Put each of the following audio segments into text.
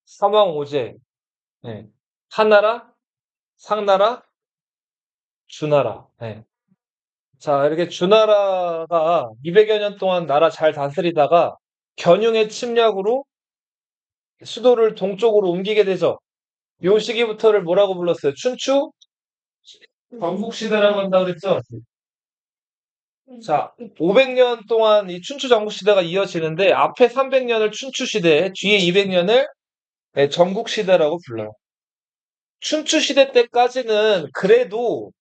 삼왕오제. 네. 한나라, 상나라, 주나라. 네. 자, 이렇게 주나라가 200여 년 동안 나라 잘 다스리다가 견융의 침략으로 수도를 동쪽으로 옮기게 되죠. 요 시기부터를 뭐라고 불렀어요? 춘추 전국시대라고 한다고 그랬죠? 자, 500년 동안 이 춘추 전국시대가 이어지는데 앞에 300년을 춘추시대, 뒤에 200년을 전국시대라고 불러요. 춘추시대 때까지는 그래도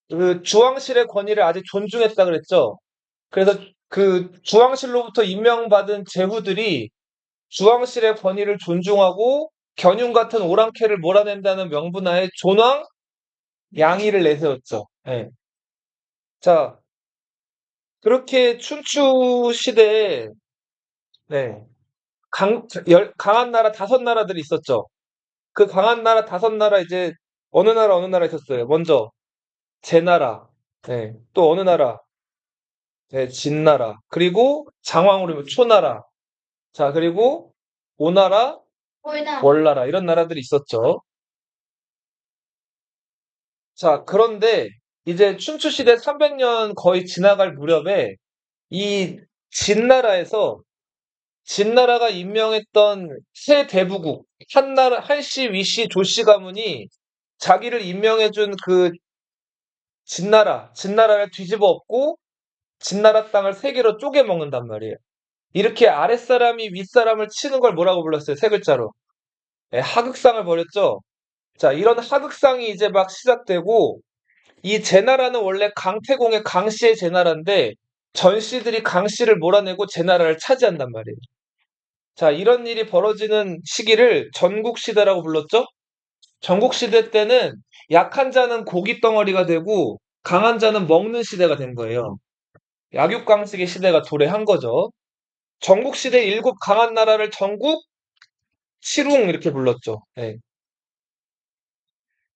그 주왕실의 권위를 아직 존중했다 그랬죠? 그래서 그 주왕실로부터 임명받은 제후들이 주왕실의 권위를 존중하고 견융 같은 오랑캐를 몰아낸다는 명분하에 존왕 양의를 내세웠죠. 예. 자, 그렇게 춘추 시대에 네, 강한 나라 5나라들이 있었죠. 그 강한 나라 5나라 이제 어느 나라 있었어요. 먼저 제나라, 네, 또 어느 나라, 네, 진나라, 그리고 장왕으로 보면 초나라, 자 그리고 오나라, 월나라 이런 나라들이 있었죠. 자, 그런데 이제 춘추시대 300년 거의 지나갈 무렵에 이 진나라에서 진나라가 임명했던 새 대부국 한나라 한씨, 위씨, 조씨 가문이 자기를 임명해준 그 진나라를 뒤집어 엎고 진나라 땅을 세 개로 쪼개 먹는단 말이에요. 이렇게 아랫사람이 윗사람을 치는 걸 뭐라고 불렀어요? 세 글자로. 예, 하극상을 벌였죠. 자, 이런 하극상이 이제 막 시작되고 이 제나라는 원래 강태공의 강씨의 제나라인데 전씨들이 강씨를 몰아내고 제나라를 차지한단 말이에요. 자, 이런 일이 벌어지는 시기를 전국시대라고 불렀죠? 전국시대 때는 약한 자는 고기 덩어리가 되고 강한 자는 먹는 시대가 된 거예요. 약육강식의 시대가 도래한 거죠. 전국시대 7강한 나라를 전국 칠웅 이렇게 불렀죠. 예.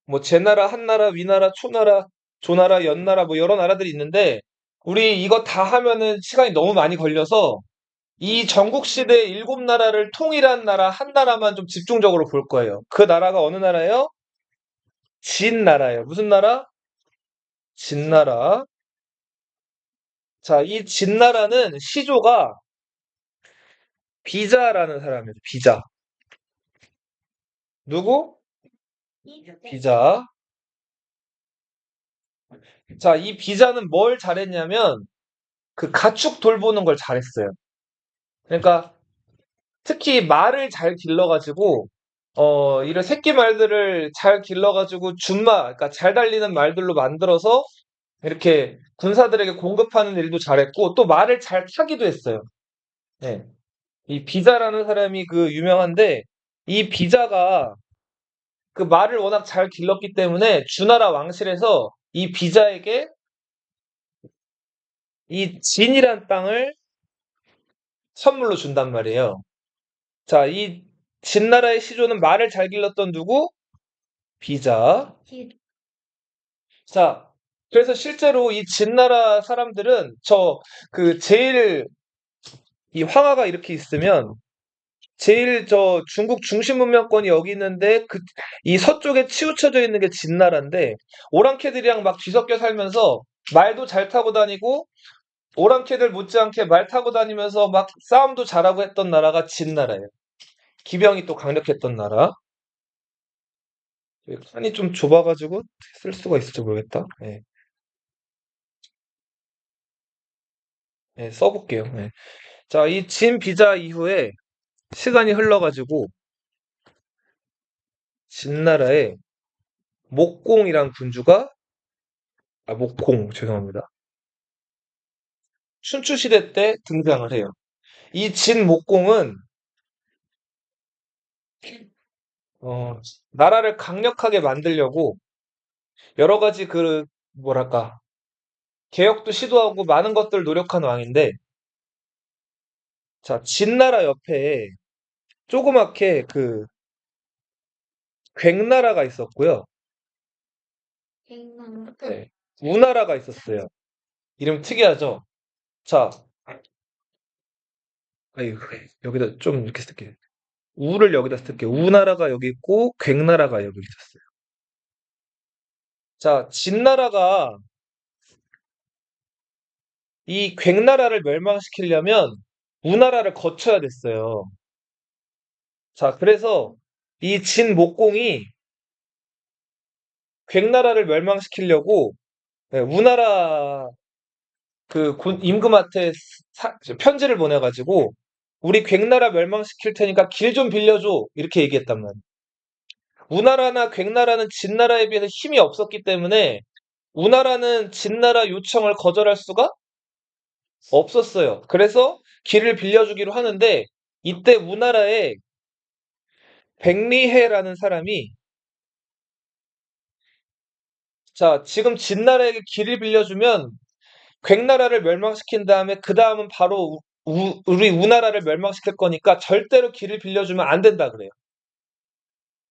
뭐 제나라, 한나라, 위나라, 초나라, 조나라, 연나라 뭐 여러 나라들이 있는데 우리 이거 다 하면은 시간이 너무 많이 걸려서 이 전국시대 7나라를 통일한 나라 한 나라만 좀 집중적으로 볼 거예요. 그 나라가 어느 나라예요? 진나라예요. 무슨 나라? 진나라. 자, 이 진나라는 시조가 비자라는 사람이에요. 비자. 누구? 비자. 자, 이 비자는 뭘 잘했냐면 그 가축 돌보는 걸 잘했어요. 그러니까 특히 말을 잘 길러가지고 이런 새끼 말들을 잘 길러가지고 준마, 그러니까 잘 달리는 말들로 만들어서 이렇게 군사들에게 공급하는 일도 잘했고 또 말을 잘 타기도 했어요. 네. 이 비자라는 사람이 그 유명한데 이 비자가 그 말을 워낙 잘 길렀기 때문에 주나라 왕실에서 이 비자에게 이 진이란 땅을 선물로 준단 말이에요. 자, 이 진나라의 시조는 말을 잘 길렀던 누구? 비자. 자, 그래서 실제로 이 진나라 사람들은 제일 이 황하가 이렇게 있으면 제일 중국 중심 문명권이 여기 있는데 이 서쪽에 치우쳐져 있는 게 진나라인데 오랑캐들이랑 막 뒤섞여 살면서 말도 잘 타고 다니고 오랑캐들 못지않게 말 타고 다니면서 막 싸움도 잘하고 했던 나라가 진나라예요. 기병이 또 강력했던 나라. 칸이 좀 좁아가지고 쓸 수가 있을지 모르겠다. 예, 예, 써볼게요. 예. 자, 이 진 비자 이후에 시간이 흘러가지고 진나라에 목공이란 군주가 목공 죄송합니다. 춘추 시대 때 등장을 해요. 이 진목공은 어, 나라를 강력하게 만들려고 여러 가지 뭐랄까 개혁도 시도하고 많은 것들 노력한 왕인데 자 진나라 옆에 조그맣게 괭나라가 있었고요. 네, 우나라가 있었어요. 이름 특이하죠? 자, 아이고, 여기다 좀 이렇게 쓸게요. 우를 여기다 쓸게요. 우나라가 여기 있고, 괭나라가 여기 있었어요. 자, 진나라가 이 괭나라를 멸망시키려면 우나라를 거쳐야 됐어요. 자, 그래서 이 진목공이 괭나라를 멸망시키려고 네, 우나라 임금한테 편지를 보내가지고 우리 괭나라 멸망시킬 테니까 길 좀 빌려줘 이렇게 얘기했단 말이에요. 우나라나 괭나라는 진나라에 비해서 힘이 없었기 때문에 우나라는 진나라 요청을 거절할 수가 없었어요. 그래서 길을 빌려주기로 하는데 이때 우나라에 백리해라는 사람이 자 지금 진나라에게 길을 빌려주면 괭나라를 멸망시킨 다음에 그 다음은 바로 우리 우나라를 멸망시킬 거니까 절대로 길을 빌려주면 안 된다 그래요.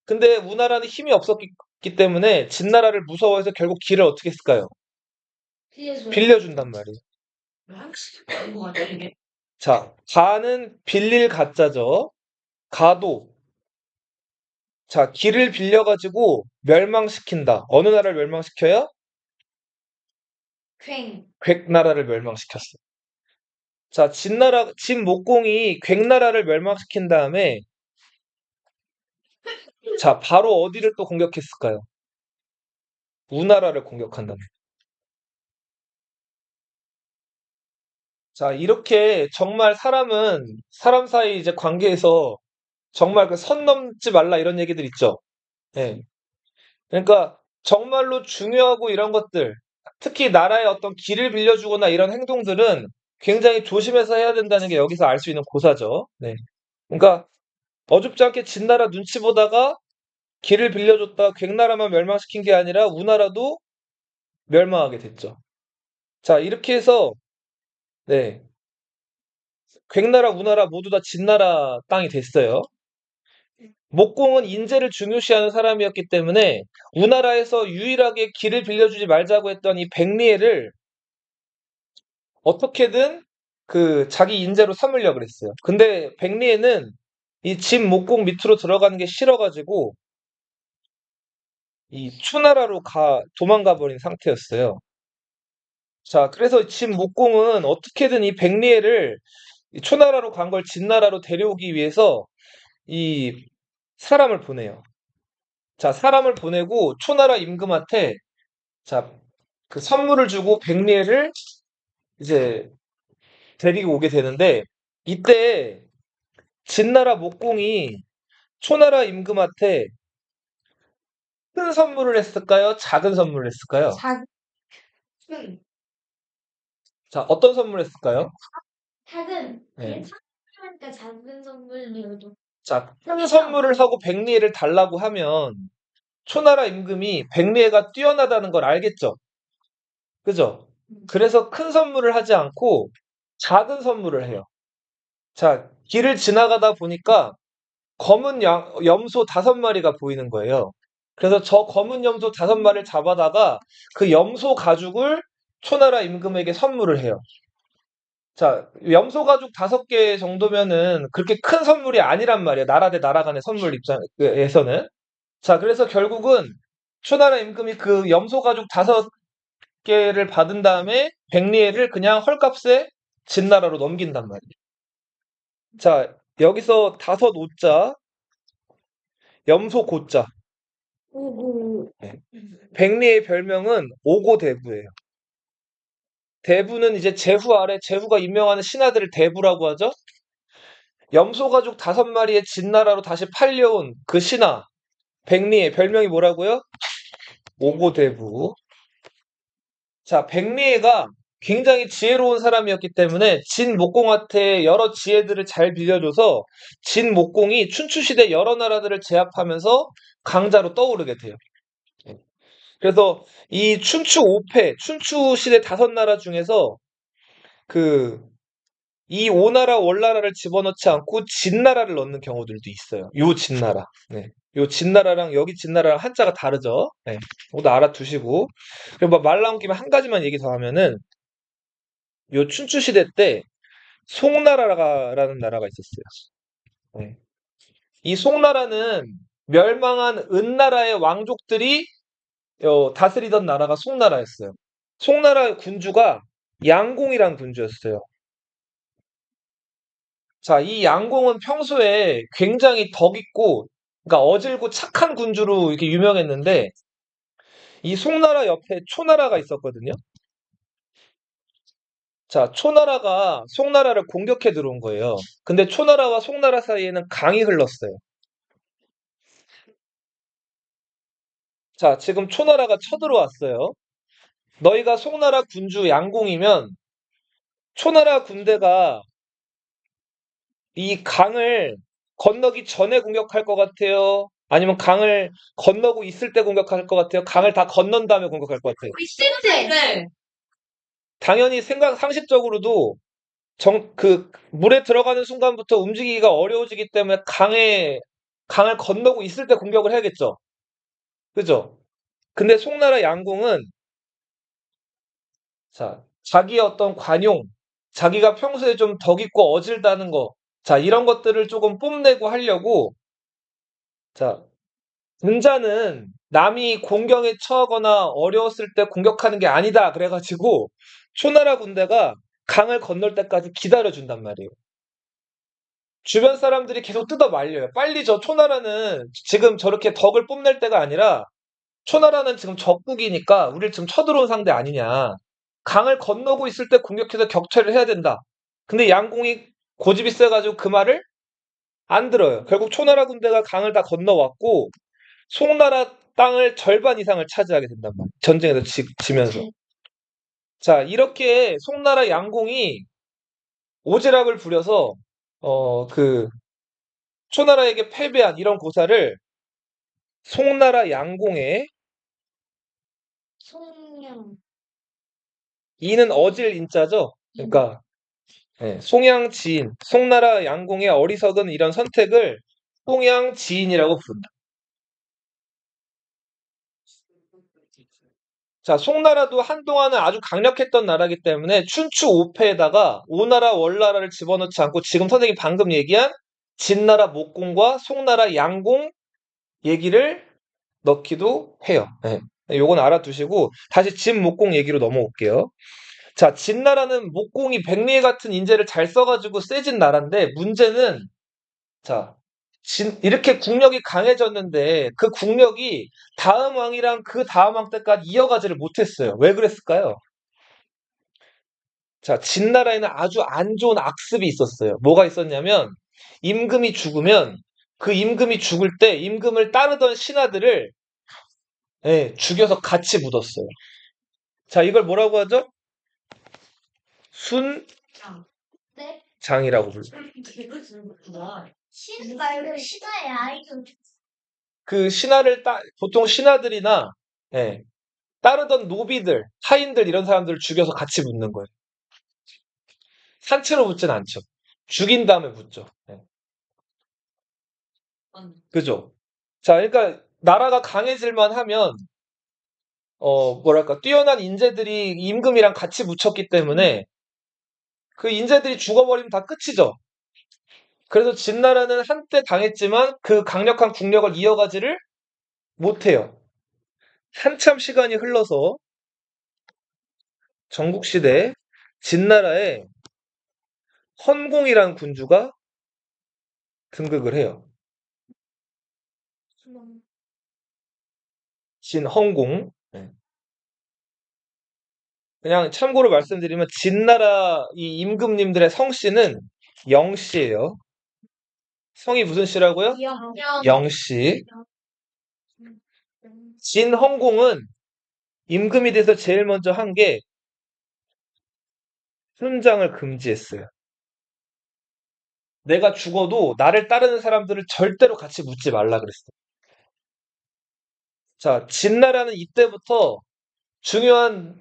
근데 우나라는 힘이 없었기 때문에 진나라를 무서워해서 결국 길을 어떻게 했을까요? 빌려준단 말이에요. 자, 가는 빌릴 가짜죠. 가도. 자, 길을 빌려가지고 멸망시킨다. 어느 나라를 멸망시켜요? 괭나라를 멸망시켰어. 자, 진목공이 괭나라를 멸망시킨 다음에 자, 바로 어디를 또 공격했을까요? 우나라를 공격한다며. 자, 이렇게 정말 사람 사이 이제 관계에서 정말 그 선 넘지 말라 이런 얘기들 있죠. 예. 그러니까 정말로 중요하고 이런 것들, 특히 나라의 어떤 길을 빌려주거나 이런 행동들은 굉장히 조심해서 해야 된다는 게 여기서 알 수 있는 고사죠. 네. 그러니까 어줍지 않게 진나라 눈치 보다가 길을 빌려줬다 괭나라만 멸망시킨 게 아니라 우나라도 멸망하게 됐죠. 자, 이렇게 해서 네. 괭나라, 우나라 모두 다 진나라 땅이 됐어요. 목공은 인재를 중요시하는 사람이었기 때문에 우나라에서 유일하게 길을 빌려주지 말자고 했던 이 백리해를 어떻게든 그 자기 인재로 삼으려고 그랬어요. 근데 백리해는 이 진 목공 밑으로 들어가는 게 싫어가지고 이 추나라로 도망가 버린 상태였어요. 자, 그래서 진 목공은 어떻게든 이 백리해를 이 초나라로 간 걸 진나라로 데려오기 위해서 이 사람을 보내요. 자, 사람을 보내고 초나라 임금한테 자, 그 선물을 주고 백리해를 이제 데리고 오게 되는데 이때 진나라 목공이 초나라 임금한테 큰 선물을 했을까요? 작은 선물을 했을까요? 큰. 자, 어떤 선물을 했을까요? 네. 그러니까 작은 선물로 자, 큰 선물을 하고 백리해를 달라고 하면 초나라 임금이 백리해가 뛰어나다는 걸 알겠죠? 그죠? 그래서 큰 선물을 하지 않고 작은 선물을 해요. 자, 길을 지나가다 보니까 검은 염소 5마리가 보이는 거예요. 그래서 저 검은 염소 5마리를 잡아다가 그 염소 가죽을 초나라 임금에게 선물을 해요. 자, 염소 가죽 5개 정도면은 그렇게 큰 선물이 아니란 말이에요. 나라 대 나라 간의 선물 입장에서는. 자, 그래서 결국은 초나라 임금이 그 염소 가죽 5개를 받은 다음에 백리해를 그냥 헐값에 진나라로 넘긴단 말이에요. 자, 여기서 5오자, 염소 고자. 네. 백리의 별명은 오고대부예요. 대부는 이제 제후 아래 제후가 임명하는 신하들을 대부라고 하죠. 염소 가죽 5마리의 진나라로 다시 팔려온 그 신하 백리의 별명이 뭐라고요? 오고대부. 자, 백리해가 굉장히 지혜로운 사람이었기 때문에 진목공한테 여러 지혜들을 잘 빌려줘서 진목공이 춘추시대 여러 나라들을 제압하면서 강자로 떠오르게 돼요. 그래서 이 춘추 5패, 춘추시대 5나라 중에서 그 이 오나라 월나라를 집어넣지 않고 진나라를 넣는 경우들도 있어요. 요 진나라. 네. 요 진나라랑 여기 진나라랑 한자가 다르죠. 네. 모두 알아두시고. 그리고 말 나온 김에 한 가지만 얘기 더 하면은 요 춘추 시대 때 송나라라는 나라가 있었어요. 네. 이 송나라는 멸망한 은나라의 왕족들이 다스리던 나라가 송나라였어요. 송나라의 군주가 양공이란 군주였어요. 자, 이 양공은 평소에 굉장히 덕 있고, 그러니까 어질고 착한 군주로 이렇게 유명했는데, 이 송나라 옆에 초나라가 있었거든요. 자, 초나라가 송나라를 공격해 들어온 거예요. 근데 초나라와 송나라 사이에는 강이 흘렀어요. 자, 지금 초나라가 쳐들어왔어요. 너희가 송나라 군주 양공이면 초나라 군대가 이 강을 건너기 전에 공격할 것 같아요? 아니면 강을 건너고 있을 때 공격할 것 같아요? 강을 다 건넌 다음에 공격할 것 같아요? 있을 때. 당연히 상식적으로도 물에 들어가는 순간부터 움직이기가 어려워지기 때문에 강을 건너고 있을 때 공격을 해야겠죠? 그죠? 근데 송나라 양공은, 자, 자기의 어떤 관용, 자기가 평소에 좀 덕 있고 어질다는 거, 자, 이런 것들을 조금 뽐내고 하려고, 자, 군자는 남이 공경에 처하거나 어려웠을 때 공격하는 게 아니다. 그래가지고 초나라 군대가 강을 건널 때까지 기다려준단 말이에요. 주변 사람들이 계속 뜯어 말려요. 빨리 저 초나라는 지금 저렇게 덕을 뽐낼 때가 아니라 초나라는 지금 적국이니까 우리를 지금 쳐들어온 상대 아니냐. 강을 건너고 있을 때 공격해서 격퇴를 해야 된다. 근데 양공이 고집이 세가지고 그 말을 안 들어요. 결국 초나라 군대가 강을 다 건너왔고 송나라 땅을 절반 이상을 차지하게 된단 말이에요. 전쟁에서 지면서. 자, 이렇게 송나라 양공이 오지랖을 부려서 그 초나라에게 패배한 이런 고사를 송나라 양공의 송영. 이는 어질 인자죠. 그러니까 송양지인, 송나라 양공의 어리석은 이런 선택을 송양지인이라고 부른다. 자, 송나라도 한동안은 아주 강력했던 나라이기 때문에 춘추 5패에다가 오나라 월나라를 집어넣지 않고 지금 선생님이 방금 얘기한 진나라 목공과 송나라 양공 얘기를 넣기도 해요. 네. 요건 알아두시고 다시 진목공 얘기로 넘어올게요. 자, 진나라는 목공이 백리에 같은 인재를 잘 써가지고 세진 나라인데 문제는, 자, 이렇게 국력이 강해졌는데 그 국력이 다음 왕이랑 그 다음 왕 때까지 이어가지를 못했어요. 왜 그랬을까요? 자, 진나라에는 아주 안 좋은 악습이 있었어요. 뭐가 있었냐면 임금이 죽으면 그 임금이 죽을 때 임금을 따르던 신하들을 죽여서 같이 묻었어요. 자, 이걸 뭐라고 하죠? 장. 네? 순장이라고 불러요. 신가요? 신화의 아이돌. 그 보통 신하들이나 예, 따르던 노비들, 하인들 이런 사람들을 죽여서 같이 묻는 거예요. 산채로 묻진 않죠. 죽인 다음에 묻죠. 예. 그죠? 자, 그러니까 나라가 강해질만 하면 뭐랄까 뛰어난 인재들이 임금이랑 같이 묻혔기 때문에 그 인재들이 죽어버리면 다 끝이죠. 그래서 진나라는 한때 당했지만 그 강력한 국력을 이어가지를 못해요. 한참 시간이 흘러서 전국시대에 진나라에 헌공이라는 군주가 등극을 해요. 진헌공. 네. 그냥 참고로 말씀드리면 진나라 이 임금님들의 성씨는 영씨예요. 성이 무슨 씨라고요? 영. 영씨. 진헌공은 임금이 돼서 제일 먼저 한 게 순장을 금지했어요. 내가 죽어도 나를 따르는 사람들을 절대로 같이 묻지 말라 그랬어요. 자, 진나라는 이때부터 중요한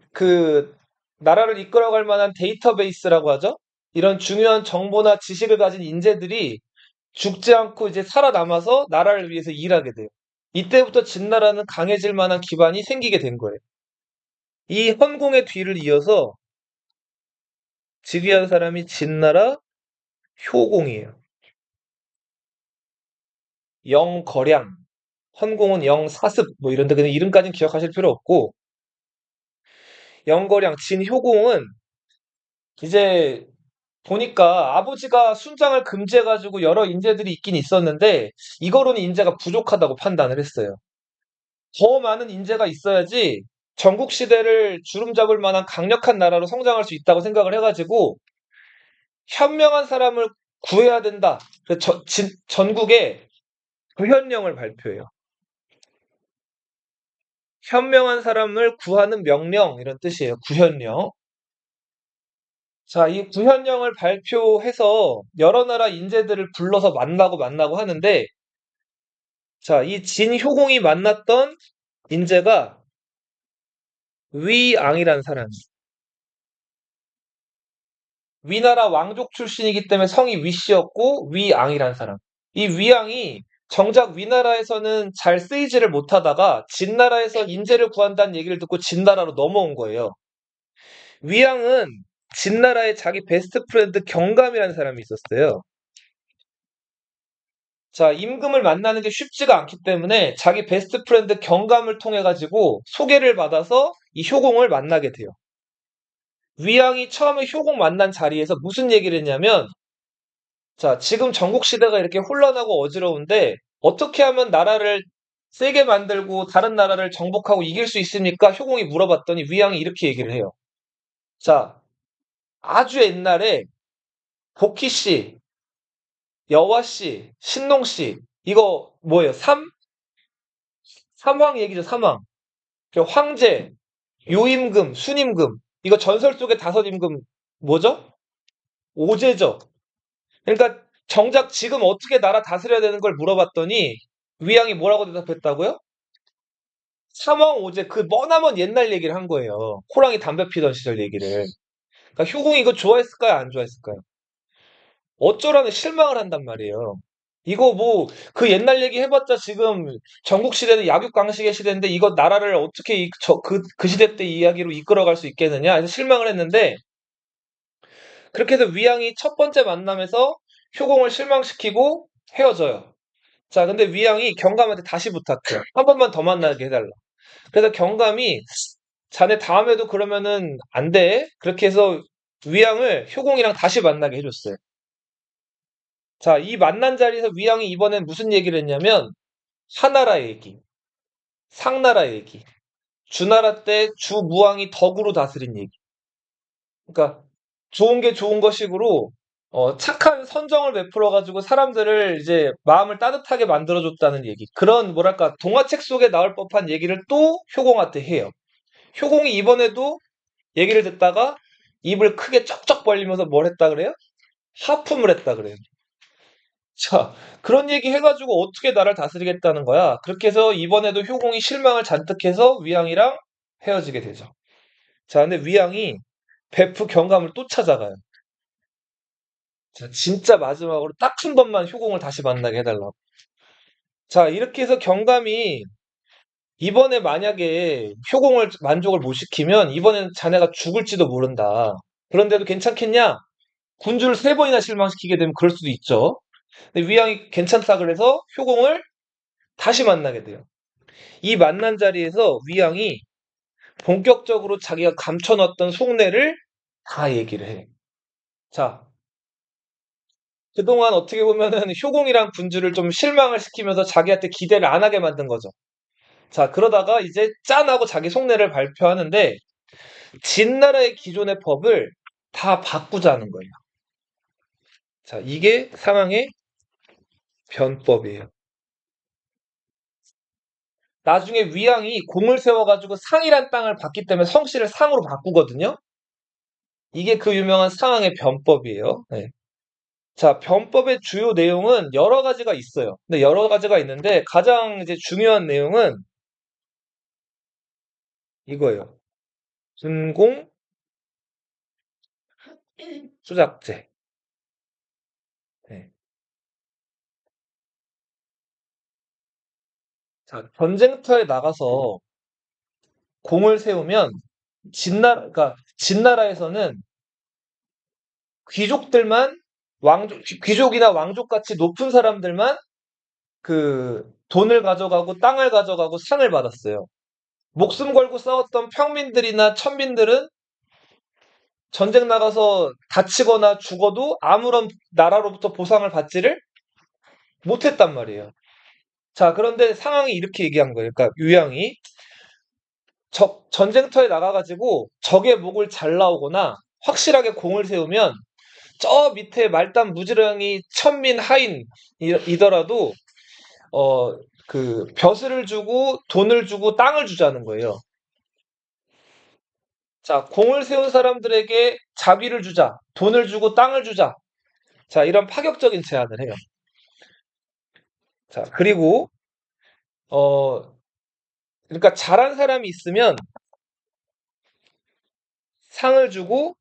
나라를 이끌어갈 만한 데이터베이스라고 하죠. 이런 중요한 정보나 지식을 가진 인재들이 죽지 않고 이제 살아남아서 나라를 위해서 일하게 돼요. 이때부터 진나라는 강해질 만한 기반이 생기게 된 거예요. 이 헌공의 뒤를 이어서 즉위한 사람이 진나라 효공이에요. 영거량, 헌공은 영사습, 뭐 이런데 그냥 이름까지는 기억하실 필요 없고, 영거량, 진효공은 이제 보니까 아버지가 순장을 금지해가지고 여러 인재들이 있긴 있었는데, 이거로는 인재가 부족하다고 판단을 했어요. 더 많은 인재가 있어야지 전국 시대를 주름잡을 만한 강력한 나라로 성장할 수 있다고 생각을 해가지고, 현명한 사람을 구해야 된다. 그래서 전국에 구현령을 발표해요. 현명한 사람을 구하는 명령 이런 뜻이에요. 구현령. 자, 이 구현령을 발표해서 여러 나라 인재들을 불러서 만나고 하는데, 자, 이 진효공이 만났던 인재가 위앙이라는 사람이. 위나라 왕족 출신이기 때문에 성이 위씨였고 위앙이라는 사람. 이 위앙이 정작 위나라에서는 잘 쓰이지를 못하다가 진나라에서 인재를 구한다는 얘기를 듣고 진나라로 넘어온 거예요. 위앙은 진나라에 자기 베스트 프렌드 경감이라는 사람이 있었어요. 자, 임금을 만나는 게 쉽지가 않기 때문에 자기 베스트 프렌드 경감을 통해 가지고 소개를 받아서 이 효공을 만나게 돼요. 위앙이 처음에 효공 만난 자리에서 무슨 얘기를 했냐면, 자, 지금 전국 시대가 이렇게 혼란하고 어지러운데 어떻게 하면 나라를 세게 만들고 다른 나라를 정복하고 이길 수 있습니까? 효공이 물어봤더니 위앙이 이렇게 얘기를 해요. 자, 아주 옛날에 복희 씨, 여화 씨, 신농 씨, 이거 뭐예요? 삼왕 얘기죠, 삼왕. 그 황제, 요임금, 순임금. 이거 전설 속의 다섯 임금 뭐죠? 오제죠. 그러니까 정작 지금 어떻게 나라 다스려야 되는 걸 물어봤더니 위양이 뭐라고 대답했다고요? 삼왕 오제 그 머나먼 옛날 얘기를 한 거예요. 호랑이 담배 피던 시절 얘기를. 그러니까 효공이 이거 좋아했을까요? 안 좋아했을까요? 어쩌라는 실망을 한단 말이에요. 이거 뭐 그 옛날 얘기 해봤자 지금 전국 시대는 약육강식의 시대인데 이거 나라를 어떻게 그 시대 때 이야기로 이끌어갈 수 있겠느냐 해서 실망을 했는데, 그렇게 해서 위양이 첫 번째 만남에서 효공을 실망시키고 헤어져요. 자, 근데 위양이 경감한테 다시 부탁해요. 한 번만 더 만나게 해달라. 그래서 경감이 자네 다음에도 그러면은 안 돼. 그렇게 해서 위양을 효공이랑 다시 만나게 해줬어요. 자, 이 만난 자리에서 위양이 이번엔 무슨 얘기를 했냐면, 하나라 얘기, 상나라 얘기, 주나라 때 주무왕이 덕으로 다스린 얘기. 그러니까 좋은 게 좋은 것식으로 착한 선정을 베풀어 가지고 사람들을 이제 마음을 따뜻하게 만들어줬다는 얘기. 그런 뭐랄까 동화책 속에 나올 법한 얘기를 또 효공한테 해요. 효공이 이번에도 얘기를 듣다가 입을 크게 쩍쩍 벌리면서 뭘 했다 그래요? 하품을 했다 그래요. 자, 그런 얘기 해가지고 어떻게 나를 다스리겠다는 거야. 그렇게 해서 이번에도 효공이 실망을 잔뜩 해서 위양이랑 헤어지게 되죠. 자, 근데 위양이 베프 경감을 또 찾아가요. 자, 진짜 마지막으로 딱 한 번만 효공을 다시 만나게 해달라고. 자, 이렇게 해서 경감이 이번에 만약에 효공을 만족을 못 시키면 이번엔 자네가 죽을지도 모른다. 그런데도 괜찮겠냐? 군주를 세 번이나 실망시키게 되면 그럴 수도 있죠. 근데 위양이 괜찮다 그래서 효공을 다시 만나게 돼요. 이 만난 자리에서 위양이 본격적으로 자기가 감춰놨던 속내를 다 얘기를 해. 자, 그동안 어떻게 보면은 효공이랑 군주를 좀 실망을 시키면서 자기한테 기대를 안 하게 만든 거죠. 자, 그러다가 이제 짠하고 자기 속내를 발표하는데, 진나라의 기존의 법을 다 바꾸자는 거예요. 자, 이게 상황의 변법이에요. 나중에 위양이 공을 세워가지고 상이란 땅을 받기 때문에 성씨를 상으로 바꾸거든요. 이게 그 유명한 상황의 변법이에요. 네. 자, 변법의 주요 내용은 여러 가지가 있어요. 근데 여러 가지가 있는데 가장 이제 중요한 내용은 이거예요. 준공 수작제. 네. 자, 전쟁터에 나가서 공을 세우면 그러니까 진나라에서는 귀족들만 귀족이나 왕족같이 높은 사람들만 그 돈을 가져가고 땅을 가져가고 상을 받았어요. 목숨 걸고 싸웠던 평민들이나 천민들은 전쟁 나가서 다치거나 죽어도 아무런 나라로부터 보상을 받지를 못했단 말이에요. 자, 그런데 상황이 이렇게 얘기한 거예요. 그러니까 유양이 전쟁터에 나가가지고 적의 목을 잘 나오거나 확실하게 공을 세우면 저 밑에 말단 무지랭이 천민 하인이더라도 그 벼슬을 주고 돈을 주고 땅을 주자는 거예요. 자, 공을 세운 사람들에게 자비를 주자, 돈을 주고 땅을 주자. 자, 이런 파격적인 제안을 해요. 자, 그리고 어 그러니까 잘한 사람이 있으면 상을 주고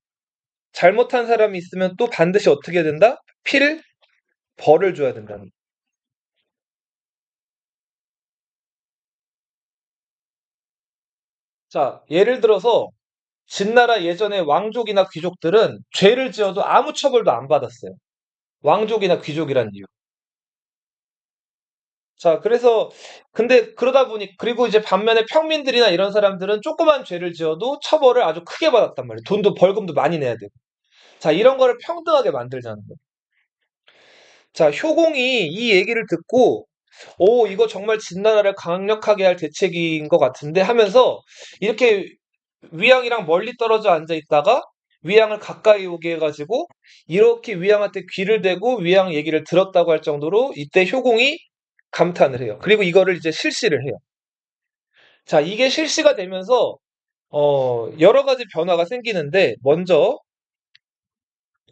잘못한 사람이 있으면 또 반드시 어떻게 해야 된다? 벌을 줘야 된다는. 자, 예를 들어서 진나라 예전에 왕족이나 귀족들은 죄를 지어도 아무 처벌도 안 받았어요. 왕족이나 귀족이란 이유. 자, 그래서 근데 그러다 보니 그리고 이제 반면에 평민들이나 이런 사람들은 조그만 죄를 지어도 처벌을 아주 크게 받았단 말이에요. 돈도 벌금도 많이 내야 되고. 자, 이런 거를 평등하게 만들자는 거예요. 자, 효공이 이 얘기를 듣고 오, 이거 정말 진나라를 강력하게 할 대책인 것 같은데 하면서 이렇게 위양이랑 멀리 떨어져 앉아 있다가 위양을 가까이 오게 해가지고 이렇게 위양한테 귀를 대고 위양 얘기를 들었다고 할 정도로 이때 효공이 감탄을 해요. 그리고 이거를 이제 실시를 해요. 자, 이게 실시가 되면서 여러 가지 변화가 생기는데 먼저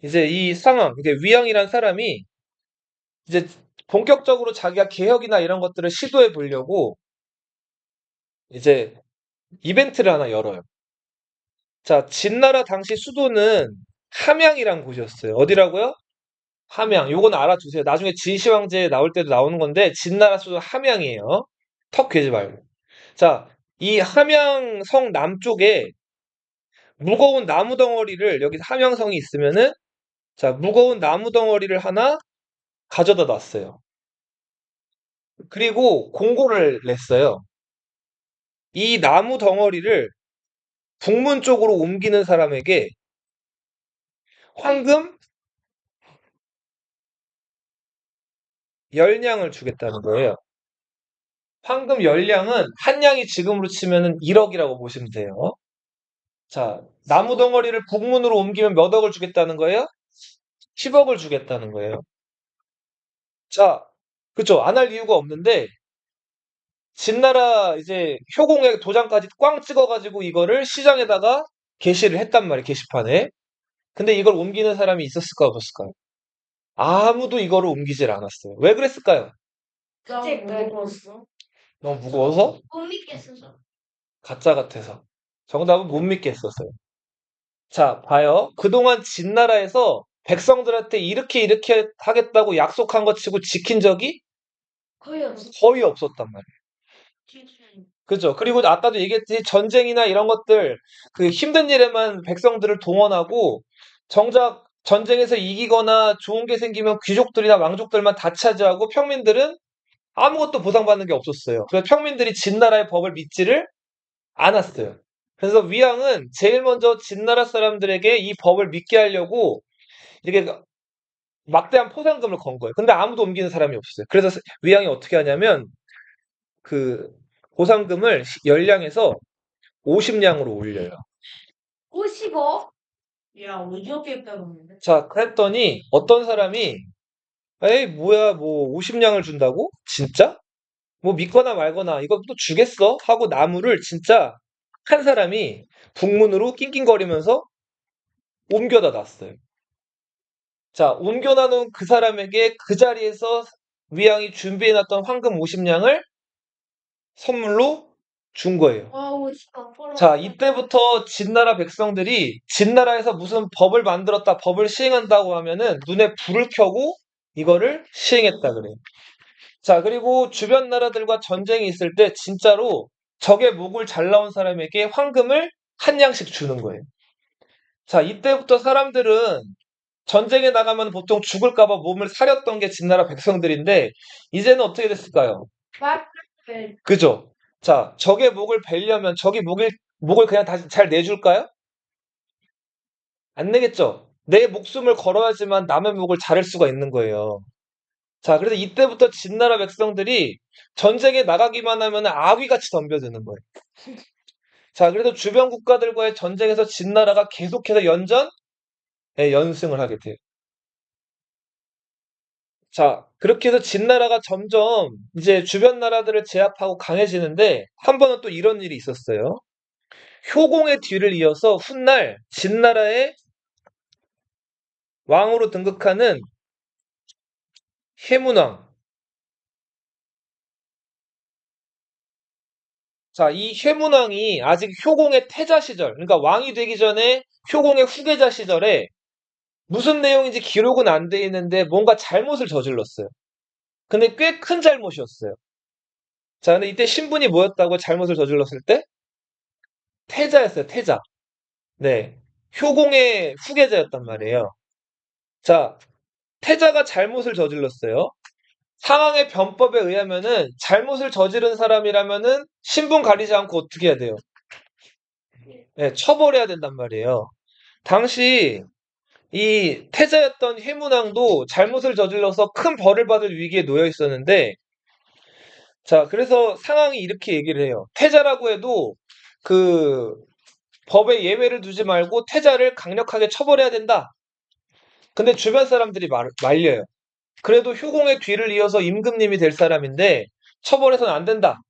이제 이 상황, 이게 위양이란 사람이 이제 본격적으로 자기가 개혁이나 이런 것들을 시도해 보려고 이제 이벤트를 하나 열어요. 자, 진나라 당시 수도는 함양이란 곳이었어요. 어디라고요? 함양. 요건 알아두세요. 나중에 진시황제에 나올 때도 나오는 건데 진나라 수도 함양이에요. 턱 괴지 말고. 자, 이 함양성 남쪽에 무거운 나무 덩어리를 여기 함양성이 있으면은 자, 무거운 나무 덩어리를 하나 가져다 놨어요. 그리고 공고를 냈어요. 이 나무 덩어리를 북문 쪽으로 옮기는 사람에게 황금 10냥을 주겠다는 거예요. 황금 10냥은 한 냥이 지금으로 치면은 1억이라고 보시면 돼요. 자, 나무 덩어리를 북문으로 옮기면 몇 억을 주겠다는 거예요? 10억을 주겠다는 거예요. 자, 그쵸. 안 할 이유가 없는데, 진나라 이제 효공의 도장까지 꽝 찍어가지고 이거를 시장에다가 게시를 했단 말이에요. 게시판에. 근데 이걸 옮기는 사람이 있었을까 없었을까요? 아무도 이거를 옮기질 않았어요. 왜 그랬을까요? 그때 먹었어? 너무 무거워서? 못 믿겠어서. 가짜 같아서. 정답은 못 믿겠었어요. 자, 봐요. 그동안 진나라에서 백성들한테 이렇게 하겠다고 약속한 것 치고 지킨 적이 거의 없어. 거의 없었단 말이에요. 그죠? 그리고 아까도 얘기했듯이 전쟁이나 이런 것들, 그 힘든 일에만 백성들을 동원하고 정작 전쟁에서 이기거나 좋은 게 생기면 귀족들이나 왕족들만 다 차지하고 평민들은 아무것도 보상받는 게 없었어요. 그래서 평민들이 진나라의 법을 믿지를 않았어요. 그래서 위양은 제일 먼저 진나라 사람들에게 이 법을 믿게 하려고 이게 막대한 포상금을 건 거예요. 근데 아무도 옮기는 사람이 없었어요. 그래서 위양이 어떻게 하냐면 그 보상금을 10냥에서 50냥으로 올려요. 50억? 야, 오징어 게임다 그러는데. 자, 그랬더니 어떤 사람이 에이 뭐야 뭐 50냥을 준다고? 진짜? 뭐 믿거나 말거나 이거 또 주겠어? 하고 나무를 진짜 한 사람이 북문으로 낑낑거리면서 옮겨다 놨어요. 자, 옮겨다 놓은 그 사람에게 그 자리에서 위양이 준비해놨던 황금 50냥을 선물로 준 거예요. 와우, 진짜 펄 자, 이때부터 진나라 백성들이 진나라에서 무슨 법을 만들었다, 법을 시행한다고 하면은 눈에 불을 켜고 이거를 시행했다 그래요. 자, 그리고 주변 나라들과 전쟁이 있을 때 진짜로 적의 목을 잘 나온 사람에게 황금을 한 냥씩 주는 거예요. 자, 이때부터 사람들은 전쟁에 나가면 보통 죽을까 봐 몸을 사렸던 게 진나라 백성들인데 이제는 어떻게 됐을까요? 말을 그죠? 자, 적의 목을 베려면 적이 목을 그냥 다시 잘 내줄까요? 안 내겠죠? 내 목숨을 걸어야지만 남의 목을 자를 수가 있는 거예요. 자, 그래서 이때부터 진나라 백성들이 전쟁에 나가기만 하면 아귀같이 덤벼드는 거예요. 자, 그래서 주변 국가들과의 전쟁에서 진나라가 계속해서 연승을 하게 돼요. 자, 그렇게 해서 진나라가 점점 이제 주변 나라들을 제압하고 강해지는데 한 번은 또 이런 일이 있었어요. 효공의 뒤를 이어서 훗날 진나라의 왕으로 등극하는 해문왕. 자, 이 해문왕이 아직 효공의 태자 시절, 그러니까 왕이 되기 전에 효공의 후계자 시절에 무슨 내용인지 기록은 안 돼 있는데 뭔가 잘못을 저질렀어요. 근데 꽤 큰 잘못이었어요. 자, 근데 이때 신분이 뭐였다고 잘못을 저질렀을 때? 태자였어요, 태자. 네. 효공의 후계자였단 말이에요. 자, 태자가 잘못을 저질렀어요. 상황의 변법에 의하면은 잘못을 저지른 사람이라면은 신분 가리지 않고 어떻게 해야 돼요? 네, 처벌해야 된단 말이에요. 당시 이 태자였던 해문왕도 잘못을 저질러서 큰 벌을 받을 위기에 놓여 있었는데, 자, 그래서 상황이 이렇게 얘기를 해요. 태자라고 해도 그 법에 예외를 두지 말고 태자를 강력하게 처벌해야 된다. 근데 주변 사람들이 말려요. 그래도 효공의 뒤를 이어서 임금님이 될 사람인데 처벌해서는 안 된다.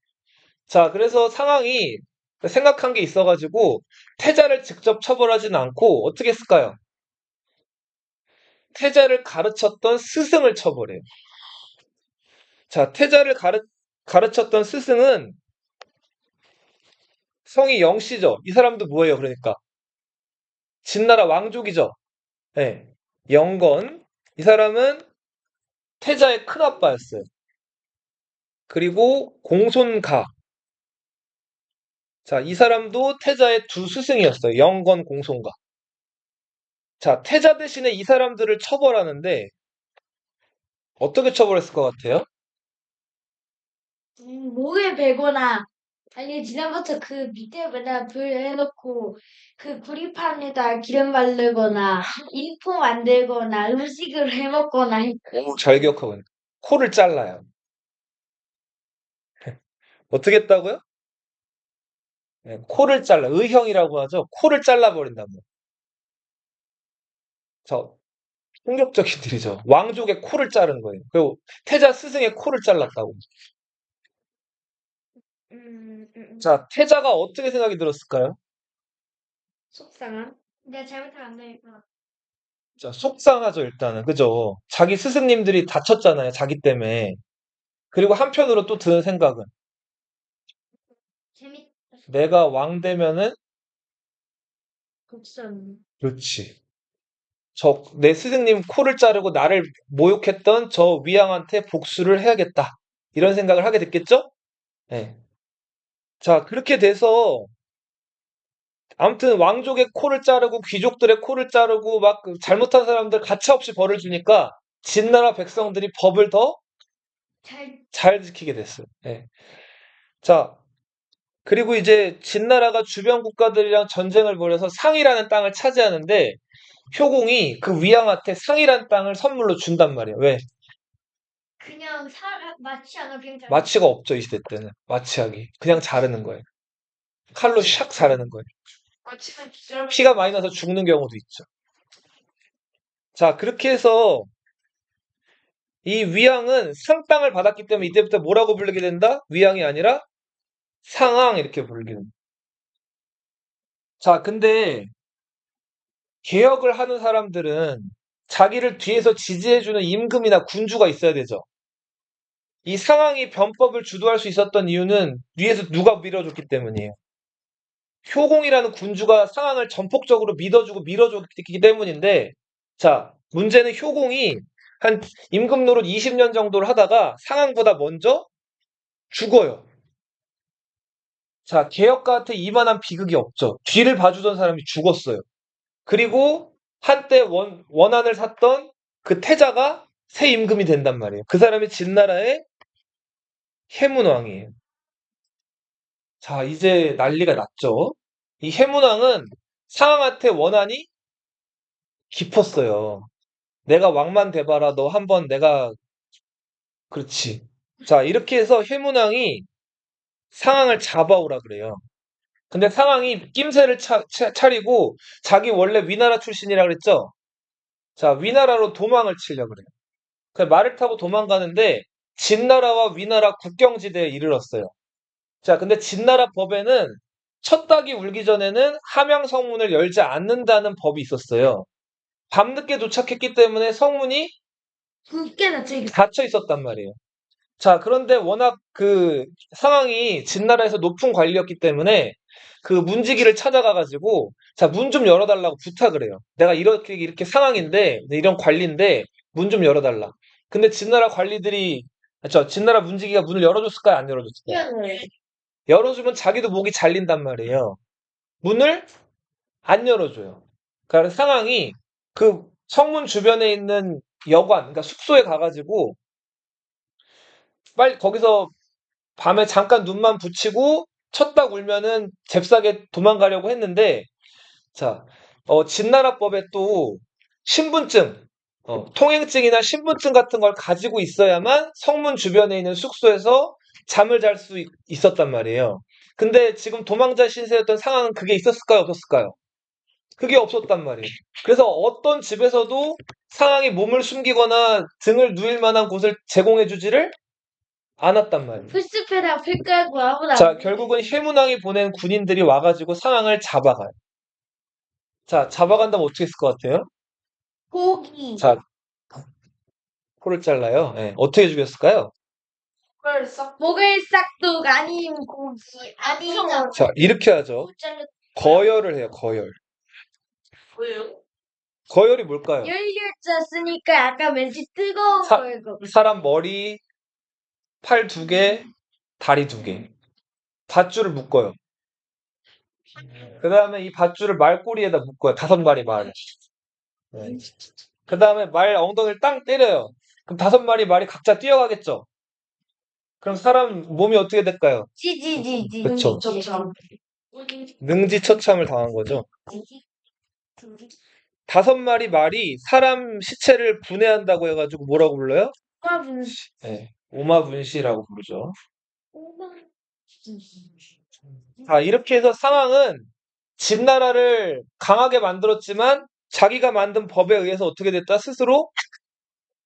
자, 그래서 상황이 생각한 게 있어가지고 태자를 직접 처벌하지는 않고 어떻게 했을까요? 태자를 가르쳤던 스승을 처벌해요. 자, 태자를 가르쳤던 스승은 성이 영씨죠. 이 사람도 뭐예요? 그러니까 진나라 왕족이죠. 네. 영건. 이 사람은 태자의 큰아빠였어요. 그리고 공손가. 자, 이 사람도 태자의 두 스승이었어요. 영건, 공손가. 자, 태자 대신에 이 사람들을 처벌하는데 어떻게 처벌했을 것 같아요? 목을 베거나 아니 지난부터 그 밑에다가 불 해놓고 그 구리판에다 기름 바르거나 인포 만들거나 음식을 해먹거나 오, 잘 기억하고 있네. 코를 잘라요. 어떻게 했다고요? 네, 코를 잘라. 의형이라고 하죠. 코를 잘라버린다고. 저 충격적인 일이죠. 왕족의 코를 자른 거예요. 그리고 태자 스승의 코를 잘랐다고. 자, 태자가 어떻게 생각이 들었을까요? 속상한 내가 잘못하면 안 되니까 자, 속상하죠, 일단은. 그죠? 자기 스승님들이 다쳤잖아요, 자기 때문에. 그리고 한편으로 또 드는 생각은, 재밌 내가 왕 되면은, 곡선 그렇지. 내 스승님 코를 자르고 나를 모욕했던 저 위양한테 복수를 해야겠다. 이런 생각을 하게 됐겠죠? 네. 자, 그렇게 돼서, 아무튼 왕족의 코를 자르고 귀족들의 코를 자르고 막그 잘못한 사람들 가차없이 벌을 주니까 진나라 백성들이 법을 더 잘 잘 지키게 됐어요. 예. 자, 그리고 이제 진나라가 주변 국가들이랑 전쟁을 벌여서 상이라는 땅을 차지하는데 효공이 그 위양한테 상이라는 땅을 선물로 준단 말이에요. 왜? 그냥 마치 않아 그냥 잘 마취가 없죠, 이 시대 때는. 마취하기. 그냥 자르는 거예요. 칼로 샥 자르는 거예요. 마치면 기절 피가 많이 나서 죽는 경우도 있죠. 자, 그렇게 해서 이 위양은 상 땅을 받았기 때문에 이때부터 뭐라고 부르게 된다? 위양이 아니라 상왕 이렇게 부르게 된다. 자, 근데 개혁을 하는 사람들은 자기를 뒤에서 지지해주는 임금이나 군주가 있어야 되죠. 이 상황이 변법을 주도할 수 있었던 이유는 위에서 누가 밀어줬기 때문이에요. 효공이라는 군주가 상황을 전폭적으로 믿어주고 밀어줬기 때문인데, 자, 문제는 효공이 한 임금 노릇 20년 정도를 하다가 상황보다 먼저 죽어요. 자, 개혁가한테 이만한 비극이 없죠. 뒤를 봐주던 사람이 죽었어요. 그리고 한때 원한을 샀던 그 태자가 새 임금이 된단 말이에요. 그 사람이 진나라의 해문왕이에요. 자, 이제 난리가 났죠. 이 해문왕은 상황한테 원한이 깊었어요. 내가 왕만 돼봐라. 너 한번 내가 그렇지. 자, 이렇게 해서 해문왕이 상황을 잡아오라 그래요. 근데 상황이 낌새를 차리고 자기 원래 위나라 출신이라 그랬죠? 자, 위나라로 도망을 치려고 그래요. 그 말을 타고 도망가는데 진나라와 위나라 국경지대에 이르렀어요. 자, 근데 진나라 법에는 첫 닭이 울기 전에는 함양 성문을 열지 않는다는 법이 있었어요. 밤늦게 도착했기 때문에 성문이 굳게 닫혀 닫혀 있었단 말이에요. 자, 그런데 워낙 그 상황이 진나라에서 높은 관리였기 때문에 그 문지기를 찾아가가지고, 자, 문 좀 열어달라고 부탁을 해요. 내가 이렇게 상황인데, 이런 관리인데, 문 좀 열어달라. 근데 진나라 관리들이, 진나라 문지기가 문을 열어줬을까요? 안 열어줬을까요? 있겠네. 열어주면 자기도 목이 잘린단 말이에요. 문을 안 열어줘요. 그러니까 상황이 그 성문 주변에 있는 여관, 그러니까 숙소에 가가지고, 빨리 거기서 밤에 잠깐 눈만 붙이고 쳤다 울면은 잽싸게 도망가려고 했는데, 자, 진나라법에 또 신분증, 통행증이나 신분증 같은 걸 가지고 있어야만 성문 주변에 있는 숙소에서 잠을 잘 수 있었단 말이에요. 근데 지금 도망자 신세였던 상황은 그게 있었을까요? 없었을까요? 그게 없었단 말이에요. 그래서 어떤 집에서도 상황이 몸을 숨기거나 등을 누일 만한 곳을 제공해주지를 않았단 말이에요. 풀스페랑 풀 깔고 아무나 자, 결국은 해문왕이 보낸 군인들이 와가지고 상황을 잡아가요. 자, 잡아간다면 어떻게 했을 것 같아요? 고기. 자, 코를 잘라요. 예, 어떻게 죽였을까요? 목을 싹둑 아닌 고기 아니면 자, 이렇게 하죠. 못 잘라 거열을 해요, 거열. 왜요? 거열이 뭘까요? 열일자 쓰니까 약간 왠지 뜨거운 사- 거일 거. 사람 머리, 팔 2개, 다리 2개. 밧줄을 묶어요. 그 다음에 이 밧줄을 말꼬리에다 묶어요. 5마리 말. 네. 그 다음에 말 엉덩이를 땅 때려요. 그럼 5마리 말이 각자 뛰어가겠죠? 그럼 사람 몸이 어떻게 될까요? 지지지지. 그쵸. 능지처참을 당한 거죠. 5마리 말이 사람 시체를 분해한다고 해가지고 뭐라고 불러요? 네, 오마분시라고 부르죠. 자, 이렇게 해서 상황은 진나라를 강하게 만들었지만 자기가 만든 법에 의해서 어떻게 됐다? 스스로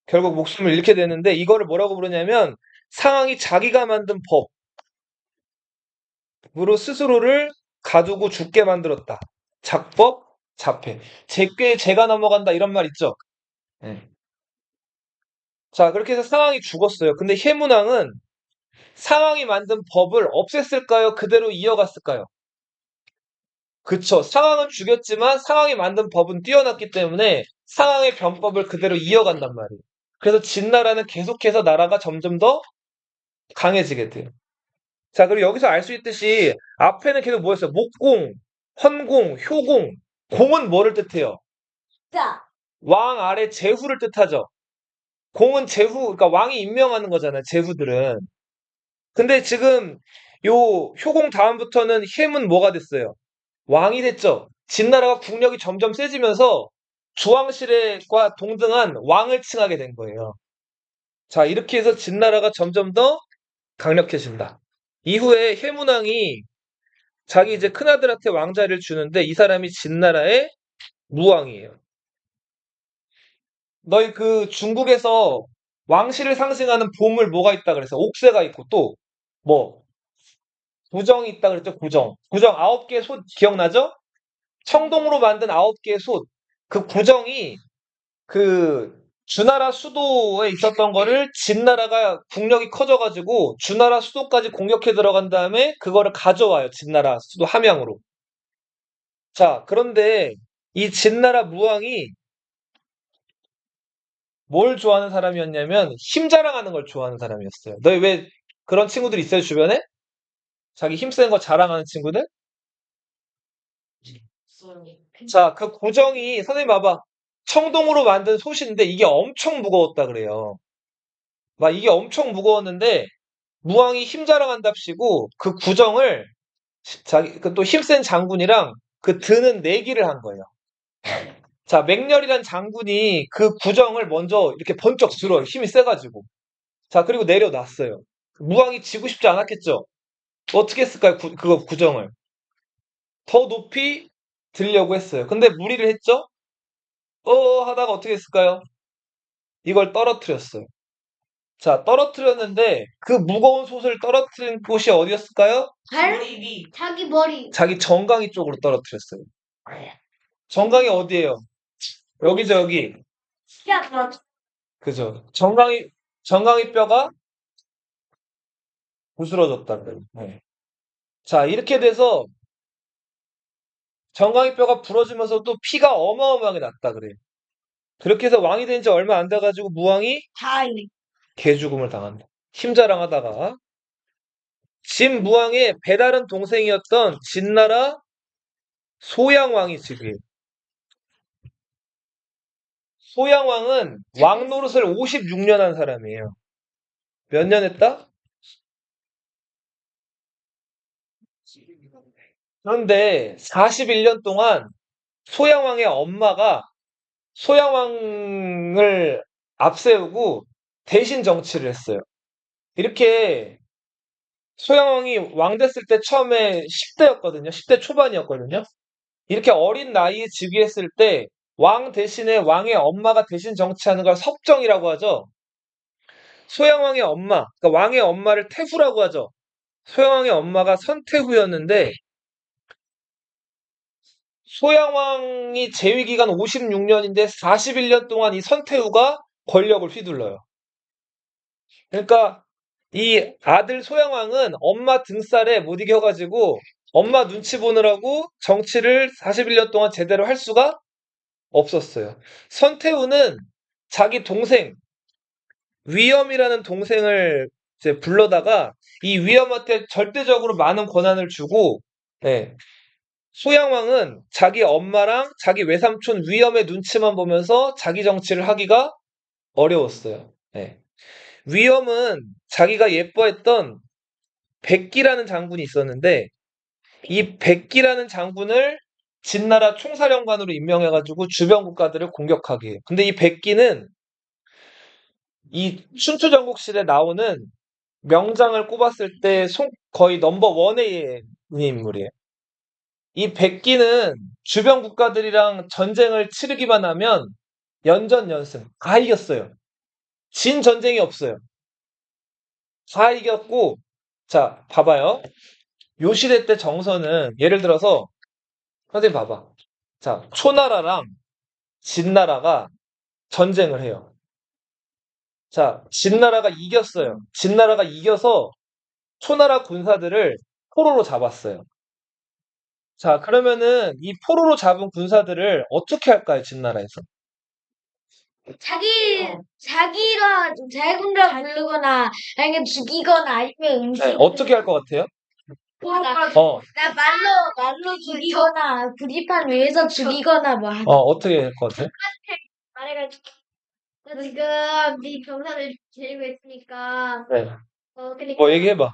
결국 목숨을 잃게 되는데 이거를 뭐라고 부르냐면 상황이 자기가 만든 법으로 스스로를 가두고 죽게 만들었다. 작법, 자폐. 제꾀에 제가 넘어간다 이런 말 있죠? 네. 자, 그렇게 해서 상황이 죽었어요. 근데 해문왕은 상황이 만든 법을 없앴을까요? 그대로 이어갔을까요? 그쵸. 상황은 죽였지만 상황이 만든 법은 뛰어났기 때문에 상황의 변법을 그대로 이어간단 말이에요. 그래서 진나라는 계속해서 나라가 점점 더 강해지게 돼요. 자, 그리고 여기서 알 수 있듯이 앞에는 계속 뭐였어요? 목공, 헌공, 효공. 공은 뭐를 뜻해요? 자, 왕 아래 제후를 뜻하죠. 공은 제후, 그러니까 왕이 임명하는 거잖아요. 제후들은. 근데 지금 요 효공 다음부터는 힘은 뭐가 됐어요? 왕이 됐죠. 진나라가 국력이 점점 세지면서 주왕실과 동등한 왕을 칭하게 된 거예요. 자, 이렇게 해서 진나라가 점점 더 강력해진다. 이후에 해문왕이 자기 이제 큰아들한테 왕자를 주는데 이 사람이 진나라의 무왕이에요. 너희 그 중국에서 왕실을 상징하는 보물 뭐가 있다 그래서 옥새가 있고 또 뭐 구정이 있다 그랬죠. 구정. 구정 9개 솥 기억나죠? 청동으로 만든 9개의 솥. 그 구정이 그 주나라 수도에 있었던 거를 진나라가 국력이 커져가지고 주나라 수도까지 공격해 들어간 다음에 그거를 가져와요. 진나라 수도 함양으로. 자, 그런데 이 진나라 무왕이 뭘 좋아하는 사람이었냐면 힘 자랑하는 걸 좋아하는 사람이었어요. 너희 왜 그런 친구들 있어요, 주변에? 자기 힘센 거 자랑하는 친구들? 자, 그 고정이 선생님 봐봐. 청동으로 만든 솥인데 이게 엄청 무거웠다 그래요. 막 이게 엄청 무거웠는데 무왕이 힘 자랑한답시고 그 구정을 자기 그 또 힘센 장군이랑 그 드는 내기를 한 거예요. 자, 맹렬이란 장군이 그 구정을 먼저 이렇게 번쩍 들어요. 힘이 세가지고. 자, 그리고 내려놨어요. 무왕이 지고 싶지 않았겠죠? 어떻게 했을까요? 그거 구정을. 더 높이 들려고 했어요. 근데 무리를 했죠? 하다가 어떻게 했을까요? 이걸 떨어뜨렸어요. 자, 떨어뜨렸는데 그 무거운 솥을 떨어뜨린 곳이 어디였을까요? 머리 위. 자기 머리. 자기 정강이 쪽으로 떨어뜨렸어요. 정강이 어디예요? 여기죠, 여기. 야, 그죠. 정강이 뼈가 부스러졌다고요. 네. 자, 이렇게 돼서 정강이 뼈가 부러지면서도 피가 어마어마하게 났다 그래요. 그렇게 해서 왕이 된 지 얼마 안 돼가지고 무왕이 다이. 개죽음을 당한다. 힘자랑하다가 진무왕의 배다른 동생이었던 진나라 소양왕이 즉위해요. 소양왕은 왕 노릇을 56년 한 사람이에요. 몇 년 했다? 그런데 41년 동안 소양왕의 엄마가 소양왕을 앞세우고 대신 정치를 했어요. 이렇게 소양왕이 왕 됐을 때 처음에 10대였거든요. 10대 초반이었거든요. 이렇게 어린 나이에 즉위했을 때 왕 대신에 왕의 엄마가 대신 정치하는 걸 섭정이라고 하죠. 소양왕의 엄마, 그러니까 왕의 엄마를 태후라고 하죠. 소양왕의 엄마가 선태후였는데 소양왕이 재위 기간 56년인데 41년 동안 이 선태후가 권력을 휘둘러요. 그러니까 이 아들 소양왕은 엄마 등살에 못 이겨가지고 엄마 눈치 보느라고 정치를 41년 동안 제대로 할 수가 없었어요. 선태후는 자기 동생 위엄이라는 동생을 이제 불러다가 이 위엄한테 절대적으로 많은 권한을 주고, 네, 소양왕은 자기 엄마랑 자기 외삼촌 위엄의 눈치만 보면서 자기 정치를 하기가 어려웠어요. 네. 위엄은 자기가 예뻐했던 백기라는 장군이 있었는데 이 백기라는 장군을 진나라 총사령관으로 임명해가지고 주변 국가들을 공격하게 해요. 근데 이 백기는 이 춘추전국시대 나오는 명장을 꼽았을 때 거의 넘버 원의 인물이에요. 이 백기는 주변 국가들이랑 전쟁을 치르기만 하면 연전연승 다 이겼어요. 진 전쟁이 없어요. 다 이겼고, 자, 봐봐요. 요 시대 때 정서는 예를 들어서 선생님 봐봐. 자, 초나라랑 진나라가 전쟁을 해요. 자, 진나라가 이겼어요. 진나라가 이겨서 초나라 군사들을 포로로 잡았어요. 자, 그러면은 이 포로로 잡은 군사들을 어떻게 할까요, 진나라에서? 자기가 자군을 부르거나 아니면 죽이거나 아니면 네, 어떻게 할 것 같아요? 어, 나 말로 죽이거나 구리판 위에서 죽이거나 뭐 하지. 어떻게 할 것 같아요? 말해가지고 나 지금 네 병사를 데리고 있으니까 네. 그러니까 뭐 얘기해봐.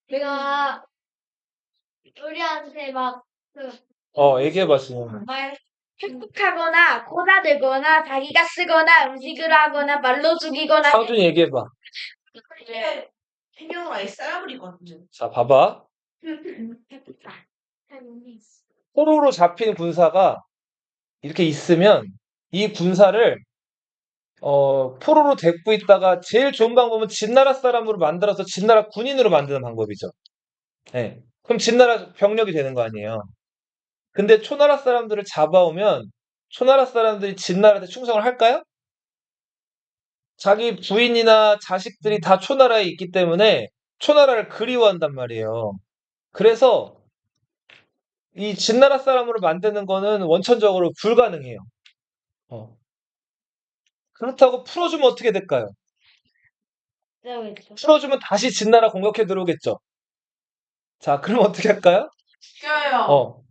내가 우리한테 얘기해봐, 지금. 말 획득하거나 꽂아들거나 자기가 쓰거나 음식을 하거나 말로 죽이거나 상준이 얘기해봐. 신경을 아예 쌓아버리거든요. 자, 봐봐. 포로로 잡힌 군사가 이렇게 있으면 이 군사를 포로로 데리고 있다가 제일 좋은 방법은 진나라 사람으로 만들어서 진나라 군인으로 만드는 방법이죠. 네. 그럼 진나라 병력이 되는 거 아니에요. 근데 초나라 사람들을 잡아오면 초나라 사람들이 진나라한테 충성을 할까요? 자기 부인이나 자식들이 다 초나라에 있기 때문에 초나라를 그리워한단 말이에요. 그래서 이 진나라 사람으로 만드는 거는 원천적으로 불가능해요. 어. 그렇다고 풀어주면 어떻게 될까요? 풀어주면 다시 진나라 공격해 들어오겠죠. 자, 그럼 어떻게 할까요? 시켜요. 어,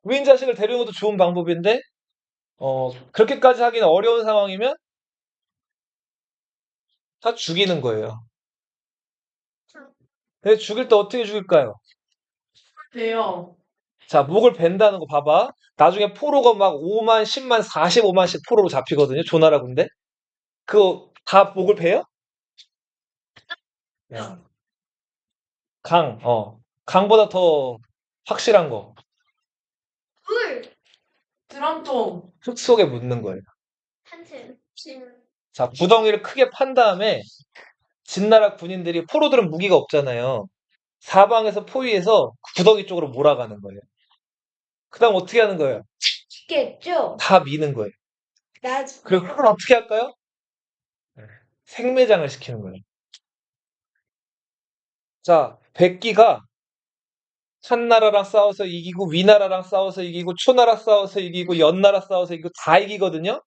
부인 자식을 데리는 것도 좋은 방법인데, 그렇게까지 하기는 어려운 상황이면 다 죽이는 거예요. 근데 죽일 때 어떻게 죽일까요? 돼요. 자, 목을 벤다는 거 봐봐. 나중에 포로가 막 5만, 10만, 45만씩 포로로 잡히거든요. 조나라 군대. 그거 다 목을 베요? 네. 강보다 더 확실한 거. 물. 드럼통. 흙 속에 묻는 거예요. 한층. 자, 구덩이를 크게 판 다음에 진나라 군인들이 포로들은 무기가 없잖아요. 사방에서 포위해서 구덩이 쪽으로 몰아가는 거예요. 그 다음 어떻게 하는 거예요? 죽겠죠? 다 미는 거예요. 나 그리고 그걸 어떻게 할까요? 생매장을 시키는 거예요. 자, 백기가 한나라랑 싸워서 이기고 위나라랑 싸워서 이기고 초나라 싸워서 이기고 연나라 싸워서 이기고 다 이기거든요.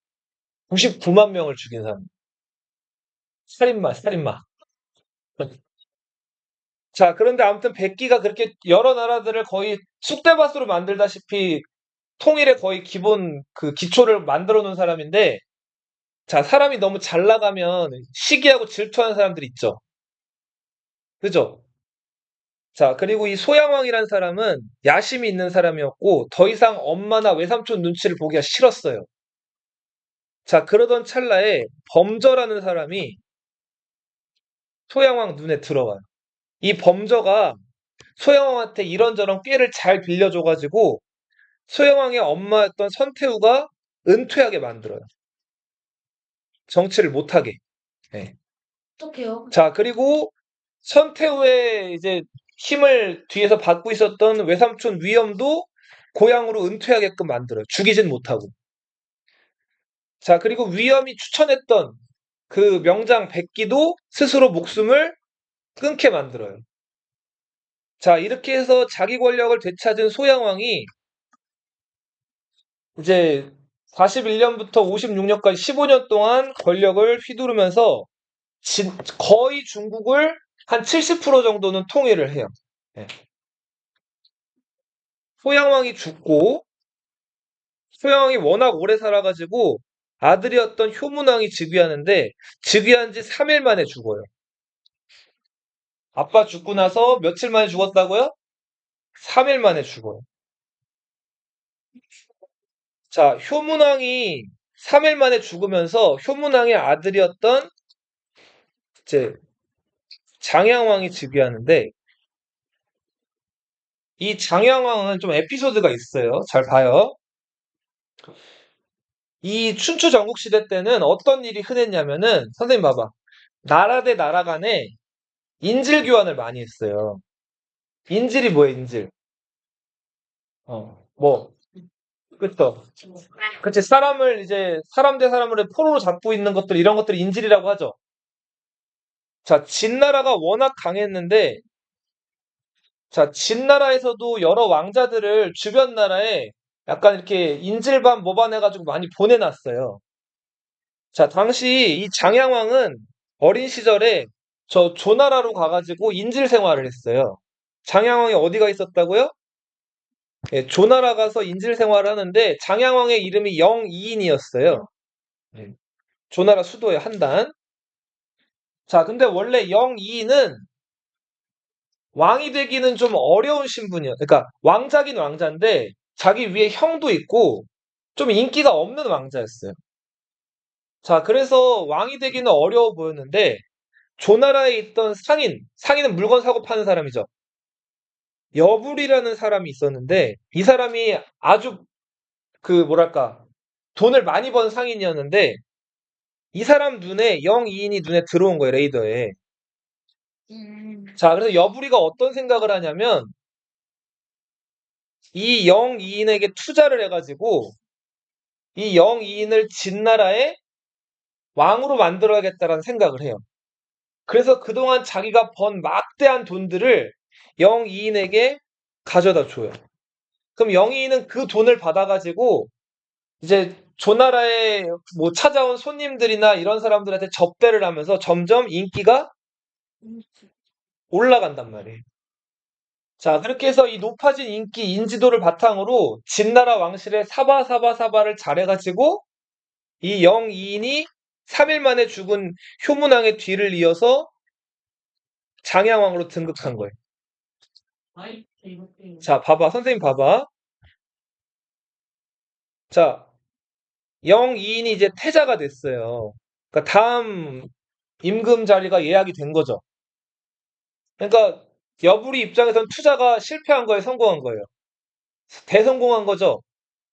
99만 명을 죽인 사람. 살인마, 살인마. 자, 그런데 아무튼 백기가 그렇게 여러 나라들을 거의 쑥대밭으로 만들다시피 통일의 거의 기본 그 기초를 만들어 놓은 사람인데, 자, 사람이 너무 잘 나가면 시기하고 질투하는 사람들이 있죠. 그죠? 자, 그리고 이 소양왕이라는 사람은 야심이 있는 사람이었고, 더 이상 엄마나 외삼촌 눈치를 보기가 싫었어요. 자, 그러던 찰나에 범저라는 사람이 소양왕 눈에 들어와요. 이 범저가 소양왕한테 이런저런 꾀를 잘 빌려줘가지고, 소양왕의 엄마였던 선태후가 은퇴하게 만들어요. 정치를 못하게. 네. 어떡해요? 자, 그리고 선태후의 이제 힘을 뒤에서 받고 있었던 외삼촌 위엄도 고향으로 은퇴하게끔 만들어요. 죽이진 못하고. 자, 그리고 위엄이 추천했던 그 명장 백기도 스스로 목숨을 끊게 만들어요. 자, 이렇게 해서 자기 권력을 되찾은 소양왕이 이제 41년부터 56년까지 15년 동안 권력을 휘두르면서 거의 중국을 한 70% 정도는 통일을 해요. 예. 소양왕이 죽고 소양왕이 워낙 오래 살아가지고 아들이었던 효문왕이 즉위하는데 즉위한 지 3일 만에 죽어요. 아빠 죽고 나서 며칠 만에 죽었다고요? 3일 만에 죽어요. 자, 효문왕이 3일 만에 죽으면서 효문왕의 아들이었던 이제 장양왕이 즉위하는데 이 장양왕은 좀 에피소드가 있어요. 잘 봐요. 이 춘추 전국시대 때는 어떤 일이 흔했냐면은 선생님 봐봐. 나라 대 나라 간에 인질 교환을 많이 했어요. 인질이 뭐예요, 인질? 뭐, 그쵸. 그치, 사람을 이제, 사람 대 사람을 포로로 잡고 있는 것들, 이런 것들을 인질이라고 하죠. 자, 진나라가 워낙 강했는데, 자, 진나라에서도 여러 왕자들을 주변 나라에 약간 이렇게 인질반 모반 해가지고 많이 보내놨어요. 자, 당시 이 장양왕은 어린 시절에 저 조나라로 가가지고 인질 생활을 했어요. 장양왕이 어디가 있었다고요? 예, 조나라 가서 인질 생활을 하는데 장양왕의 이름이 영이인이었어요. 예, 조나라 수도의 한단. 자, 근데 원래 영이인은 왕이 되기는 좀 어려운 신분이에요. 그러니까 왕자긴 왕자인데 자기 위에 형도 있고 좀 인기가 없는 왕자였어요. 자, 그래서 왕이 되기는 어려워 보였는데 조나라에 있던 상인은 물건 사고 파는 사람이죠. 여불이라는 사람이 있었는데 이 사람이 아주 그 뭐랄까 돈을 많이 번 상인이었는데 이 사람 눈에 영이인이 눈에 들어온 거예요, 레이더에. 자, 그래서 여부리가 어떤 생각을 하냐면 이 영이인에게 투자를 해가지고 이 영이인을 진나라의 왕으로 만들어야겠다라는 생각을 해요. 그래서 그동안 자기가 번 막대한 돈들을 영이인에게 가져다 줘요. 그럼 영이인은 그 돈을 받아가지고 이제 조나라에 뭐 찾아온 손님들이나 이런 사람들한테 접대를 하면서 점점 인기가 올라간단 말이에요. 자, 그렇게 해서 이 높아진 인기, 인지도를 바탕으로 진나라 왕실의 사바사바사바를 잘해가지고 이 영이인이 3일 만에 죽은 효문왕의 뒤를 이어서 장양왕으로 등극한 거예요. 아이, 이렇게. 자, 봐봐. 선생님 봐봐. 자, 영이인이 이제 태자가 됐어요. 그러니까 다음 임금 자리가 예약이 된 거죠. 그러니까 여부리 입장에선 투자가 실패한 거예요, 성공한 거예요. 대성공한 거죠.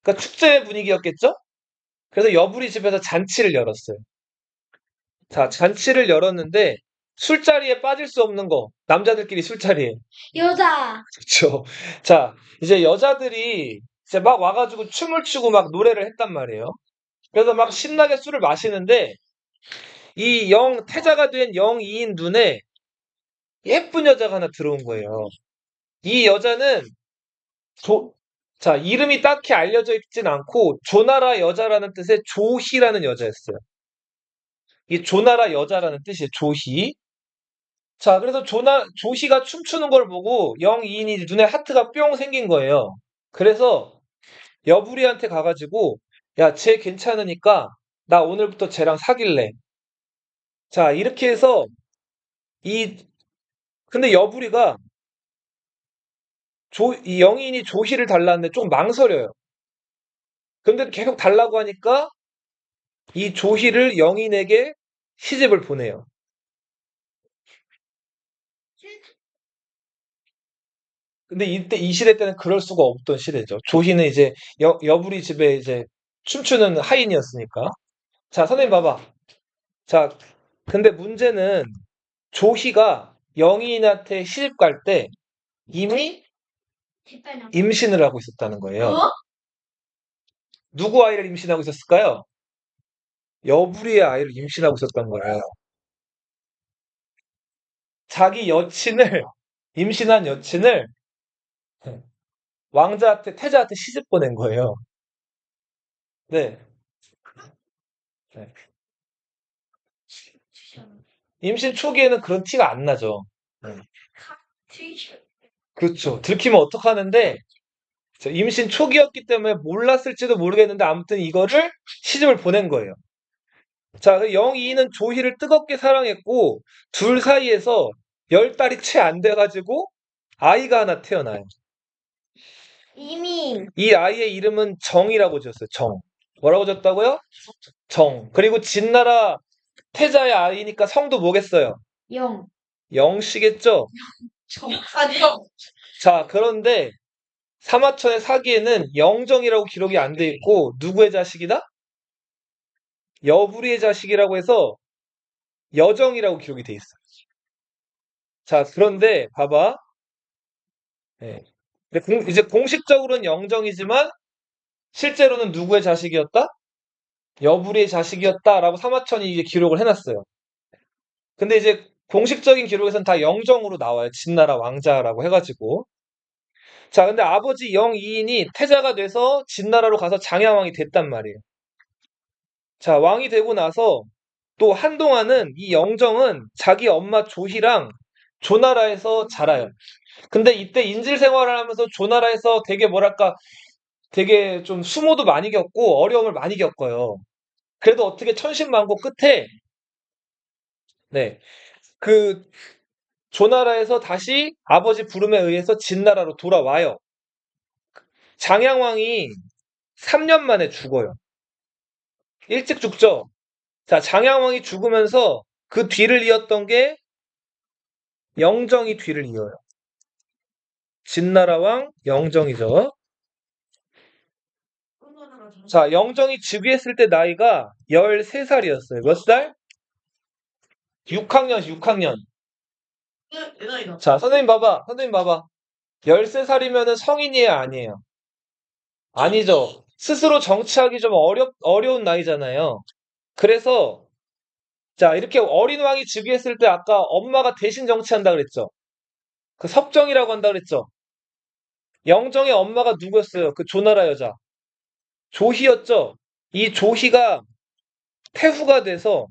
그러니까 축제 분위기였겠죠? 그래서 여부리 집에서 잔치를 열었어요. 자, 잔치를 열었는데 술자리에 빠질 수 없는 거. 남자들끼리 술자리에. 여자. 그렇죠. 자, 이제 여자들이 이제 막 와가지고 춤을 추고 막 노래를 했단 말이에요. 그래서 막 신나게 술을 마시는데 이 태자가 된 영이인 눈에 예쁜 여자가 하나 들어온 거예요. 이 여자는 자, 이름이 딱히 알려져 있진 않고 조나라 여자라는 뜻의 조희라는 여자였어요. 이 조나라 여자라는 뜻이에요. 조희. 자, 그래서 조희가 춤추는 걸 보고 영이인이 눈에 하트가 뿅 생긴 거예요. 그래서 여부리한테 가가지고 야, 쟤 괜찮으니까 나 오늘부터 쟤랑 사귈래. 자, 이렇게 해서 이 근데 여부리가 이 영인이 조희를 달라는데 좀 망설여요. 근데 계속 달라고 하니까 이 조희를 영인에게 시집을 보내요. 근데 이때 이 시대 때는 그럴 수가 없던 시대죠. 조희는 이제 여부리 집에 이제 춤추는 하인이었으니까. 자, 선생님 봐봐. 자, 근데 문제는 조희가 영인한테 시집 갈 때 이미 임신을 하고 있었다는 거예요. 어? 누구 아이를 임신하고 있었을까요? 여부리의 아이를 임신하고 있었던 거예요. 자기 여친을, 임신한 여친을 태자한테 시집 보낸 거예요. 네. 네. 임신 초기에는 그런 티가 안 나죠. 네. 그렇죠. 들키면 어떡하는데, 임신 초기였기 때문에 몰랐을지도 모르겠는데, 아무튼 이거를 시집을 보낸 거예요. 자, 그 영이는 조희를 뜨겁게 사랑했고, 둘 사이에서 10달이 채 안 돼가지고, 아이가 하나 태어나요. 이미 이 아이의 이름은 정이라고 지었어요. 정. 뭐라고 지었다고요? 정. 그리고 진나라 태자의 아이니까 성도 뭐겠어요? 영. 영씨겠죠? 아니요. 자, 그런데 사마천의 사기에는 영정이라고 기록이 안 돼 있고 누구의 자식이다? 여부리의 자식이라고 해서 여정이라고 기록이 돼 있어요. 자, 그런데 봐봐. 네. 근데 이제 공식적으로는 영정이지만 실제로는 누구의 자식이었다? 여부리의 자식이었다라고 사마천이 이제 기록을 해놨어요. 근데 이제 공식적인 기록에서는 다 영정으로 나와요. 진나라 왕자라고 해가지고. 자, 근데 아버지 영이인이 태자가 돼서 진나라로 가서 장야왕이 됐단 말이에요. 자, 왕이 되고 나서 또 한동안은 이 영정은 자기 엄마 조희랑 조나라에서 자라요. 근데 이때 인질 생활을 하면서 조나라에서 되게 뭐랄까, 되게 좀 수모도 많이 겪고 어려움을 많이 겪어요. 그래도 어떻게 천신만고 끝에, 네, 그 조나라에서 다시 아버지 부름에 의해서 진나라로 돌아와요. 장양왕이 3년 만에 죽어요. 일찍 죽죠? 자, 장양왕이 죽으면서 그 뒤를 이었던 게 영정이 뒤를 이어요. 진나라 왕 영정이죠. 자, 영정이 즉위했을 때 나이가 13살이었어요. 몇 살? 6학년, 6학년. 내 나이다. 자, 선생님 봐봐. 선생님 봐봐. 13살이면은 성인이에요, 아니에요? 아니죠. 스스로 정치하기 좀 어려운 나이잖아요. 그래서, 자, 이렇게 어린 왕이 즉위했을 때 아까 엄마가 대신 정치한다 그랬죠? 그 섭정이라고 한다 그랬죠? 영정의 엄마가 누구였어요? 그 조나라 여자. 조희였죠? 이 조희가 태후가 돼서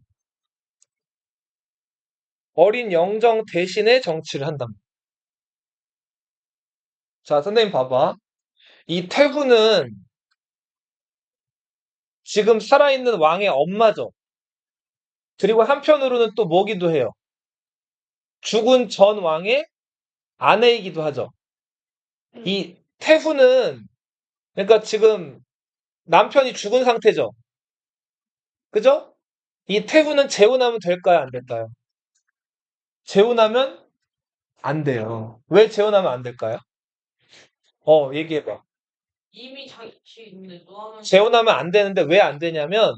어린 영정 대신에 정치를 한답니다. 자, 선생님 봐봐. 이 태후는 지금 살아있는 왕의 엄마죠. 그리고 한편으로는 또 뭐기도 해요. 죽은 전 왕의 아내이기도 하죠. 이 태후는 그러니까 지금 남편이 죽은 상태죠. 그죠? 이 태후는 재혼하면 될까요? 안 될까요? 재혼하면 안 돼요. 왜 재혼하면 안 될까요? 얘기해봐. 이미 자기 있는데 또 하면 재혼하면 안 되는데 왜 안 되냐면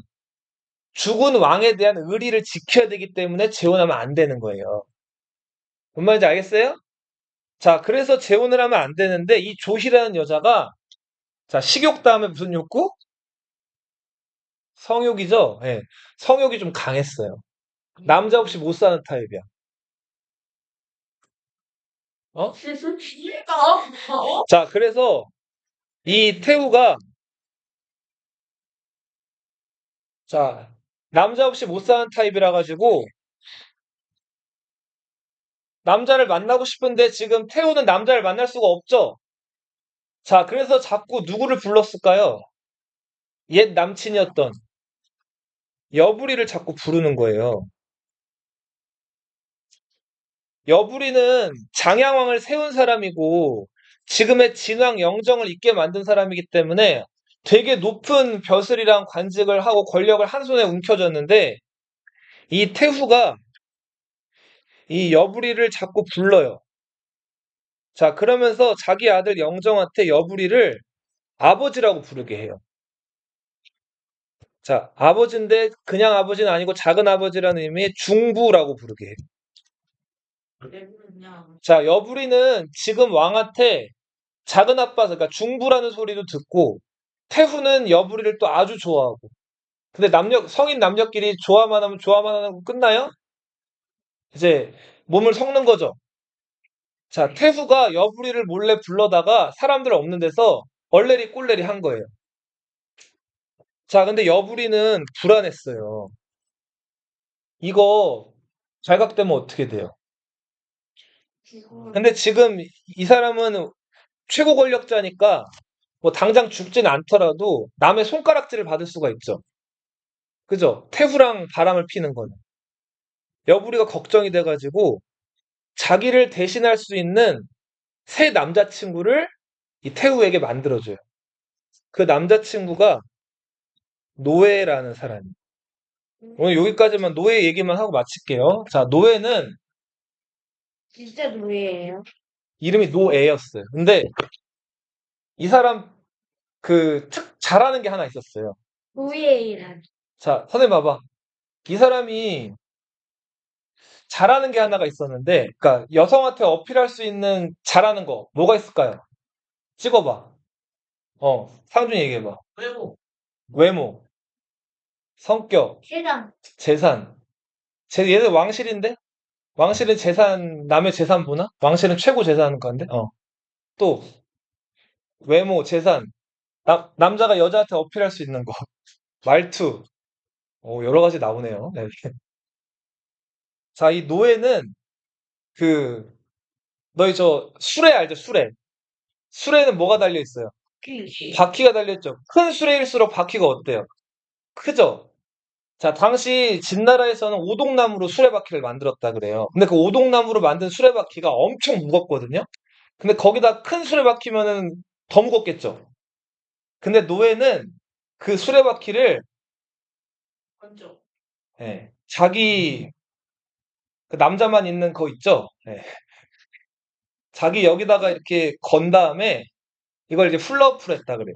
죽은 왕에 대한 의리를 지켜야 되기 때문에 재혼하면 안 되는 거예요. 뭔 말인지 알겠어요? 자, 그래서 재혼을 하면 안 되는데 이 조희라는 여자가 자, 식욕 다음에 무슨 욕구? 성욕이죠? 예. 성욕이 좀 강했어요. 남자 없이 못 사는 타입이야. 어? 자, 그래서 이 태우가 자, 남자 없이 못 사는 타입이라 가지고 남자를 만나고 싶은데 지금 태우는 남자를 만날 수가 없죠? 자, 그래서 자꾸 누구를 불렀을까요? 옛 남친이었던 여부리를 자꾸 부르는 거예요. 여부리는 장양왕을 세운 사람이고 지금의 진왕 영정을 잇게 만든 사람이기 때문에 되게 높은 벼슬이랑 관직을 하고 권력을 한 손에 움켜쥐었는데 이 태후가 이 여부리를 자꾸 불러요. 자, 그러면서 자기 아들 영정한테 여부리를 아버지라고 부르게 해요. 자, 아버지인데 그냥 아버지는 아니고 작은 아버지라는 의미의 중부라고 부르게 해요. 그냥 자, 여부리는 지금 왕한테 작은 아빠, 그러니까 중부라는 소리도 듣고 태후는 여부리를 또 아주 좋아하고. 근데 성인 남녀끼리 좋아만 하고 끝나요? 이제 몸을 섞는 거죠. 자, 태후가 여부리를 몰래 불러다가 사람들 없는 데서 얼레리 꼴레리 한 거예요. 자, 근데 여부리는 불안했어요. 이거 발각되면 어떻게 돼요? 근데 지금 이 사람은 최고 권력자니까 뭐 당장 죽진 않더라도 남의 손가락질을 받을 수가 있죠. 그죠? 태후랑 바람을 피는 거는. 여부리가 걱정이 돼가지고 자기를 대신할 수 있는 새 남자친구를 이 태후에게 만들어줘요. 그 남자친구가 노예라는 사람이에요. 오늘 여기까지만 노예 얘기만 하고 마칠게요. 자, 노예는 진짜 노예예요. 이름이 노예였어요. 근데 이 사람 잘하는 게 하나 있었어요. 노예이란. 자, 선생님 봐봐. 이 사람이 잘하는 게 하나가 있었는데, 그러니까 여성한테 어필할 수 있는 잘하는 거 뭐가 있을까요? 찍어봐. 상준이 얘기해봐. 외모 외모, 성격, 세상. 재산. 얘들 왕실인데? 왕실은 남의 재산 보나? 왕실은 최고 재산인 건데? 또, 외모, 재산. 남자가 여자한테 어필할 수 있는 거. 말투. 여러 가지 나오네요. 네. 자, 이 노예는 그, 너희 수레 알죠? 수레. 수레는 뭐가 달려 있어요? 바퀴가 달렸죠. 큰 수레일수록 바퀴가 어때요? 크죠? 자, 당시 진나라에서는 오동나무로 수레바퀴를 만들었다 그래요. 근데 그 오동나무로 만든 수레바퀴가 엄청 무겁거든요? 근데 거기다 큰 수레바퀴면은 더 무겁겠죠? 근데 노예는 그 수레바퀴를, 먼저 예, 자기, 그 남자만 있는 거 있죠? 예, 자기 여기다가 이렇게 건 다음에 이걸 이제 훌라후프를 했다 그래요.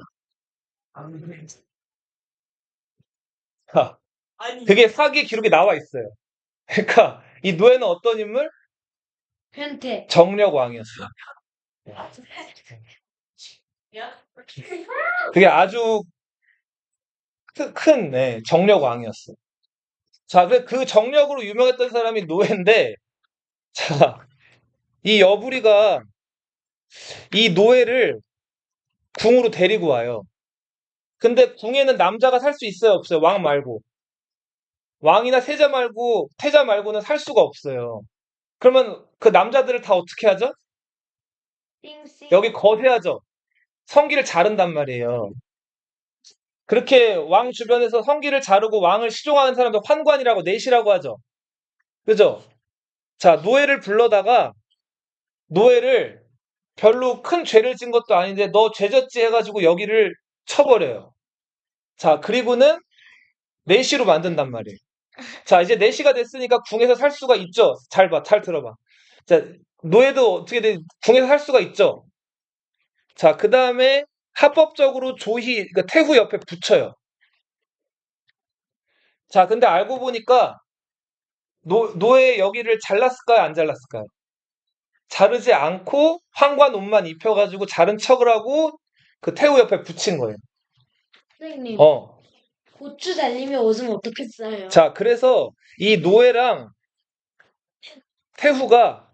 자, 아니 그게 사기 기록에 나와 있어요. 그러니까 이 노예는 어떤 인물? 변태. 정력왕이었어요. 야 그게 아주 큰 정력왕이었어요. 자, 그 정력으로 유명했던 사람이 노예인데, 자, 이 여부리가 이 노예를 궁으로 데리고 와요. 근데 궁에는 남자가 살 수 있어요, 없어요? 왕 말고. 왕이나 태자 말고는 살 수가 없어요. 그러면 그 남자들을 다 어떻게 하죠? 띵씨. 여기 거세하죠. 성기를 자른단 말이에요. 그렇게 왕 주변에서 성기를 자르고 왕을 시종하는 사람들 환관이라고 내시라고 하죠. 그죠? 자, 노예를 불러다가 노예를 별로 큰 죄를 진 것도 아닌데 너 죄졌지 해가지고 여기를 쳐버려요. 자, 그리고는 내시로 만든단 말이에요. 자, 이제 내시가 됐으니까 궁에서 살 수가 있죠. 잘 봐, 잘 들어봐. 자, 노예도 어떻게 돼? 궁에서 살 수가 있죠. 자, 그 다음에 합법적으로 조희, 그러니까 태후 옆에 붙여요. 자, 근데 알고 보니까 노예 여기를 잘랐을까요? 안 잘랐을까요? 자르지 않고 황관 옷만 입혀가지고 자른 척을 하고 그 태후 옆에 붙인 거예요. 선생님, 어. 고추 달리면 옷은 어떻겠어요? 자, 그래서 이 노예랑 태후가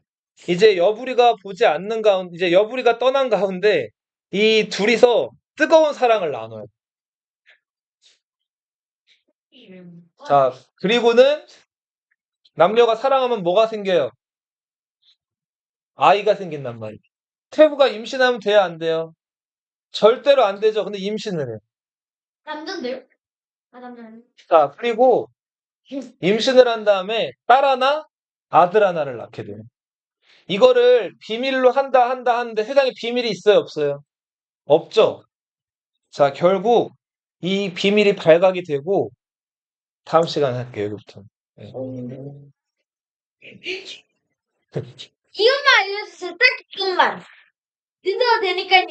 이제 여부리가 보지 않는 가운데, 이제 여부리가 떠난 가운데 이 둘이서 뜨거운 사랑을 나눠요. 자, 그리고는 남녀가 사랑하면 뭐가 생겨요? 아이가 생긴단 말이에요. 태후가 임신하면 돼요, 안 돼요? 절대로 안 되죠. 근데 임신을 해요. 남잔데요? 아, 남자는. 자, 그리고 임신을 한 다음에 딸 하나, 아들 하나를 낳게 돼요. 이거를 비밀로 한다 하는데 세상에 비밀이 있어요, 없어요? 없죠. 자, 결국 이 비밀이 발각이 되고 다음 시간에 할게요, 여기부터. 네. 이것만 알려주세요. 딱 이것만. 늦어도 되니까요.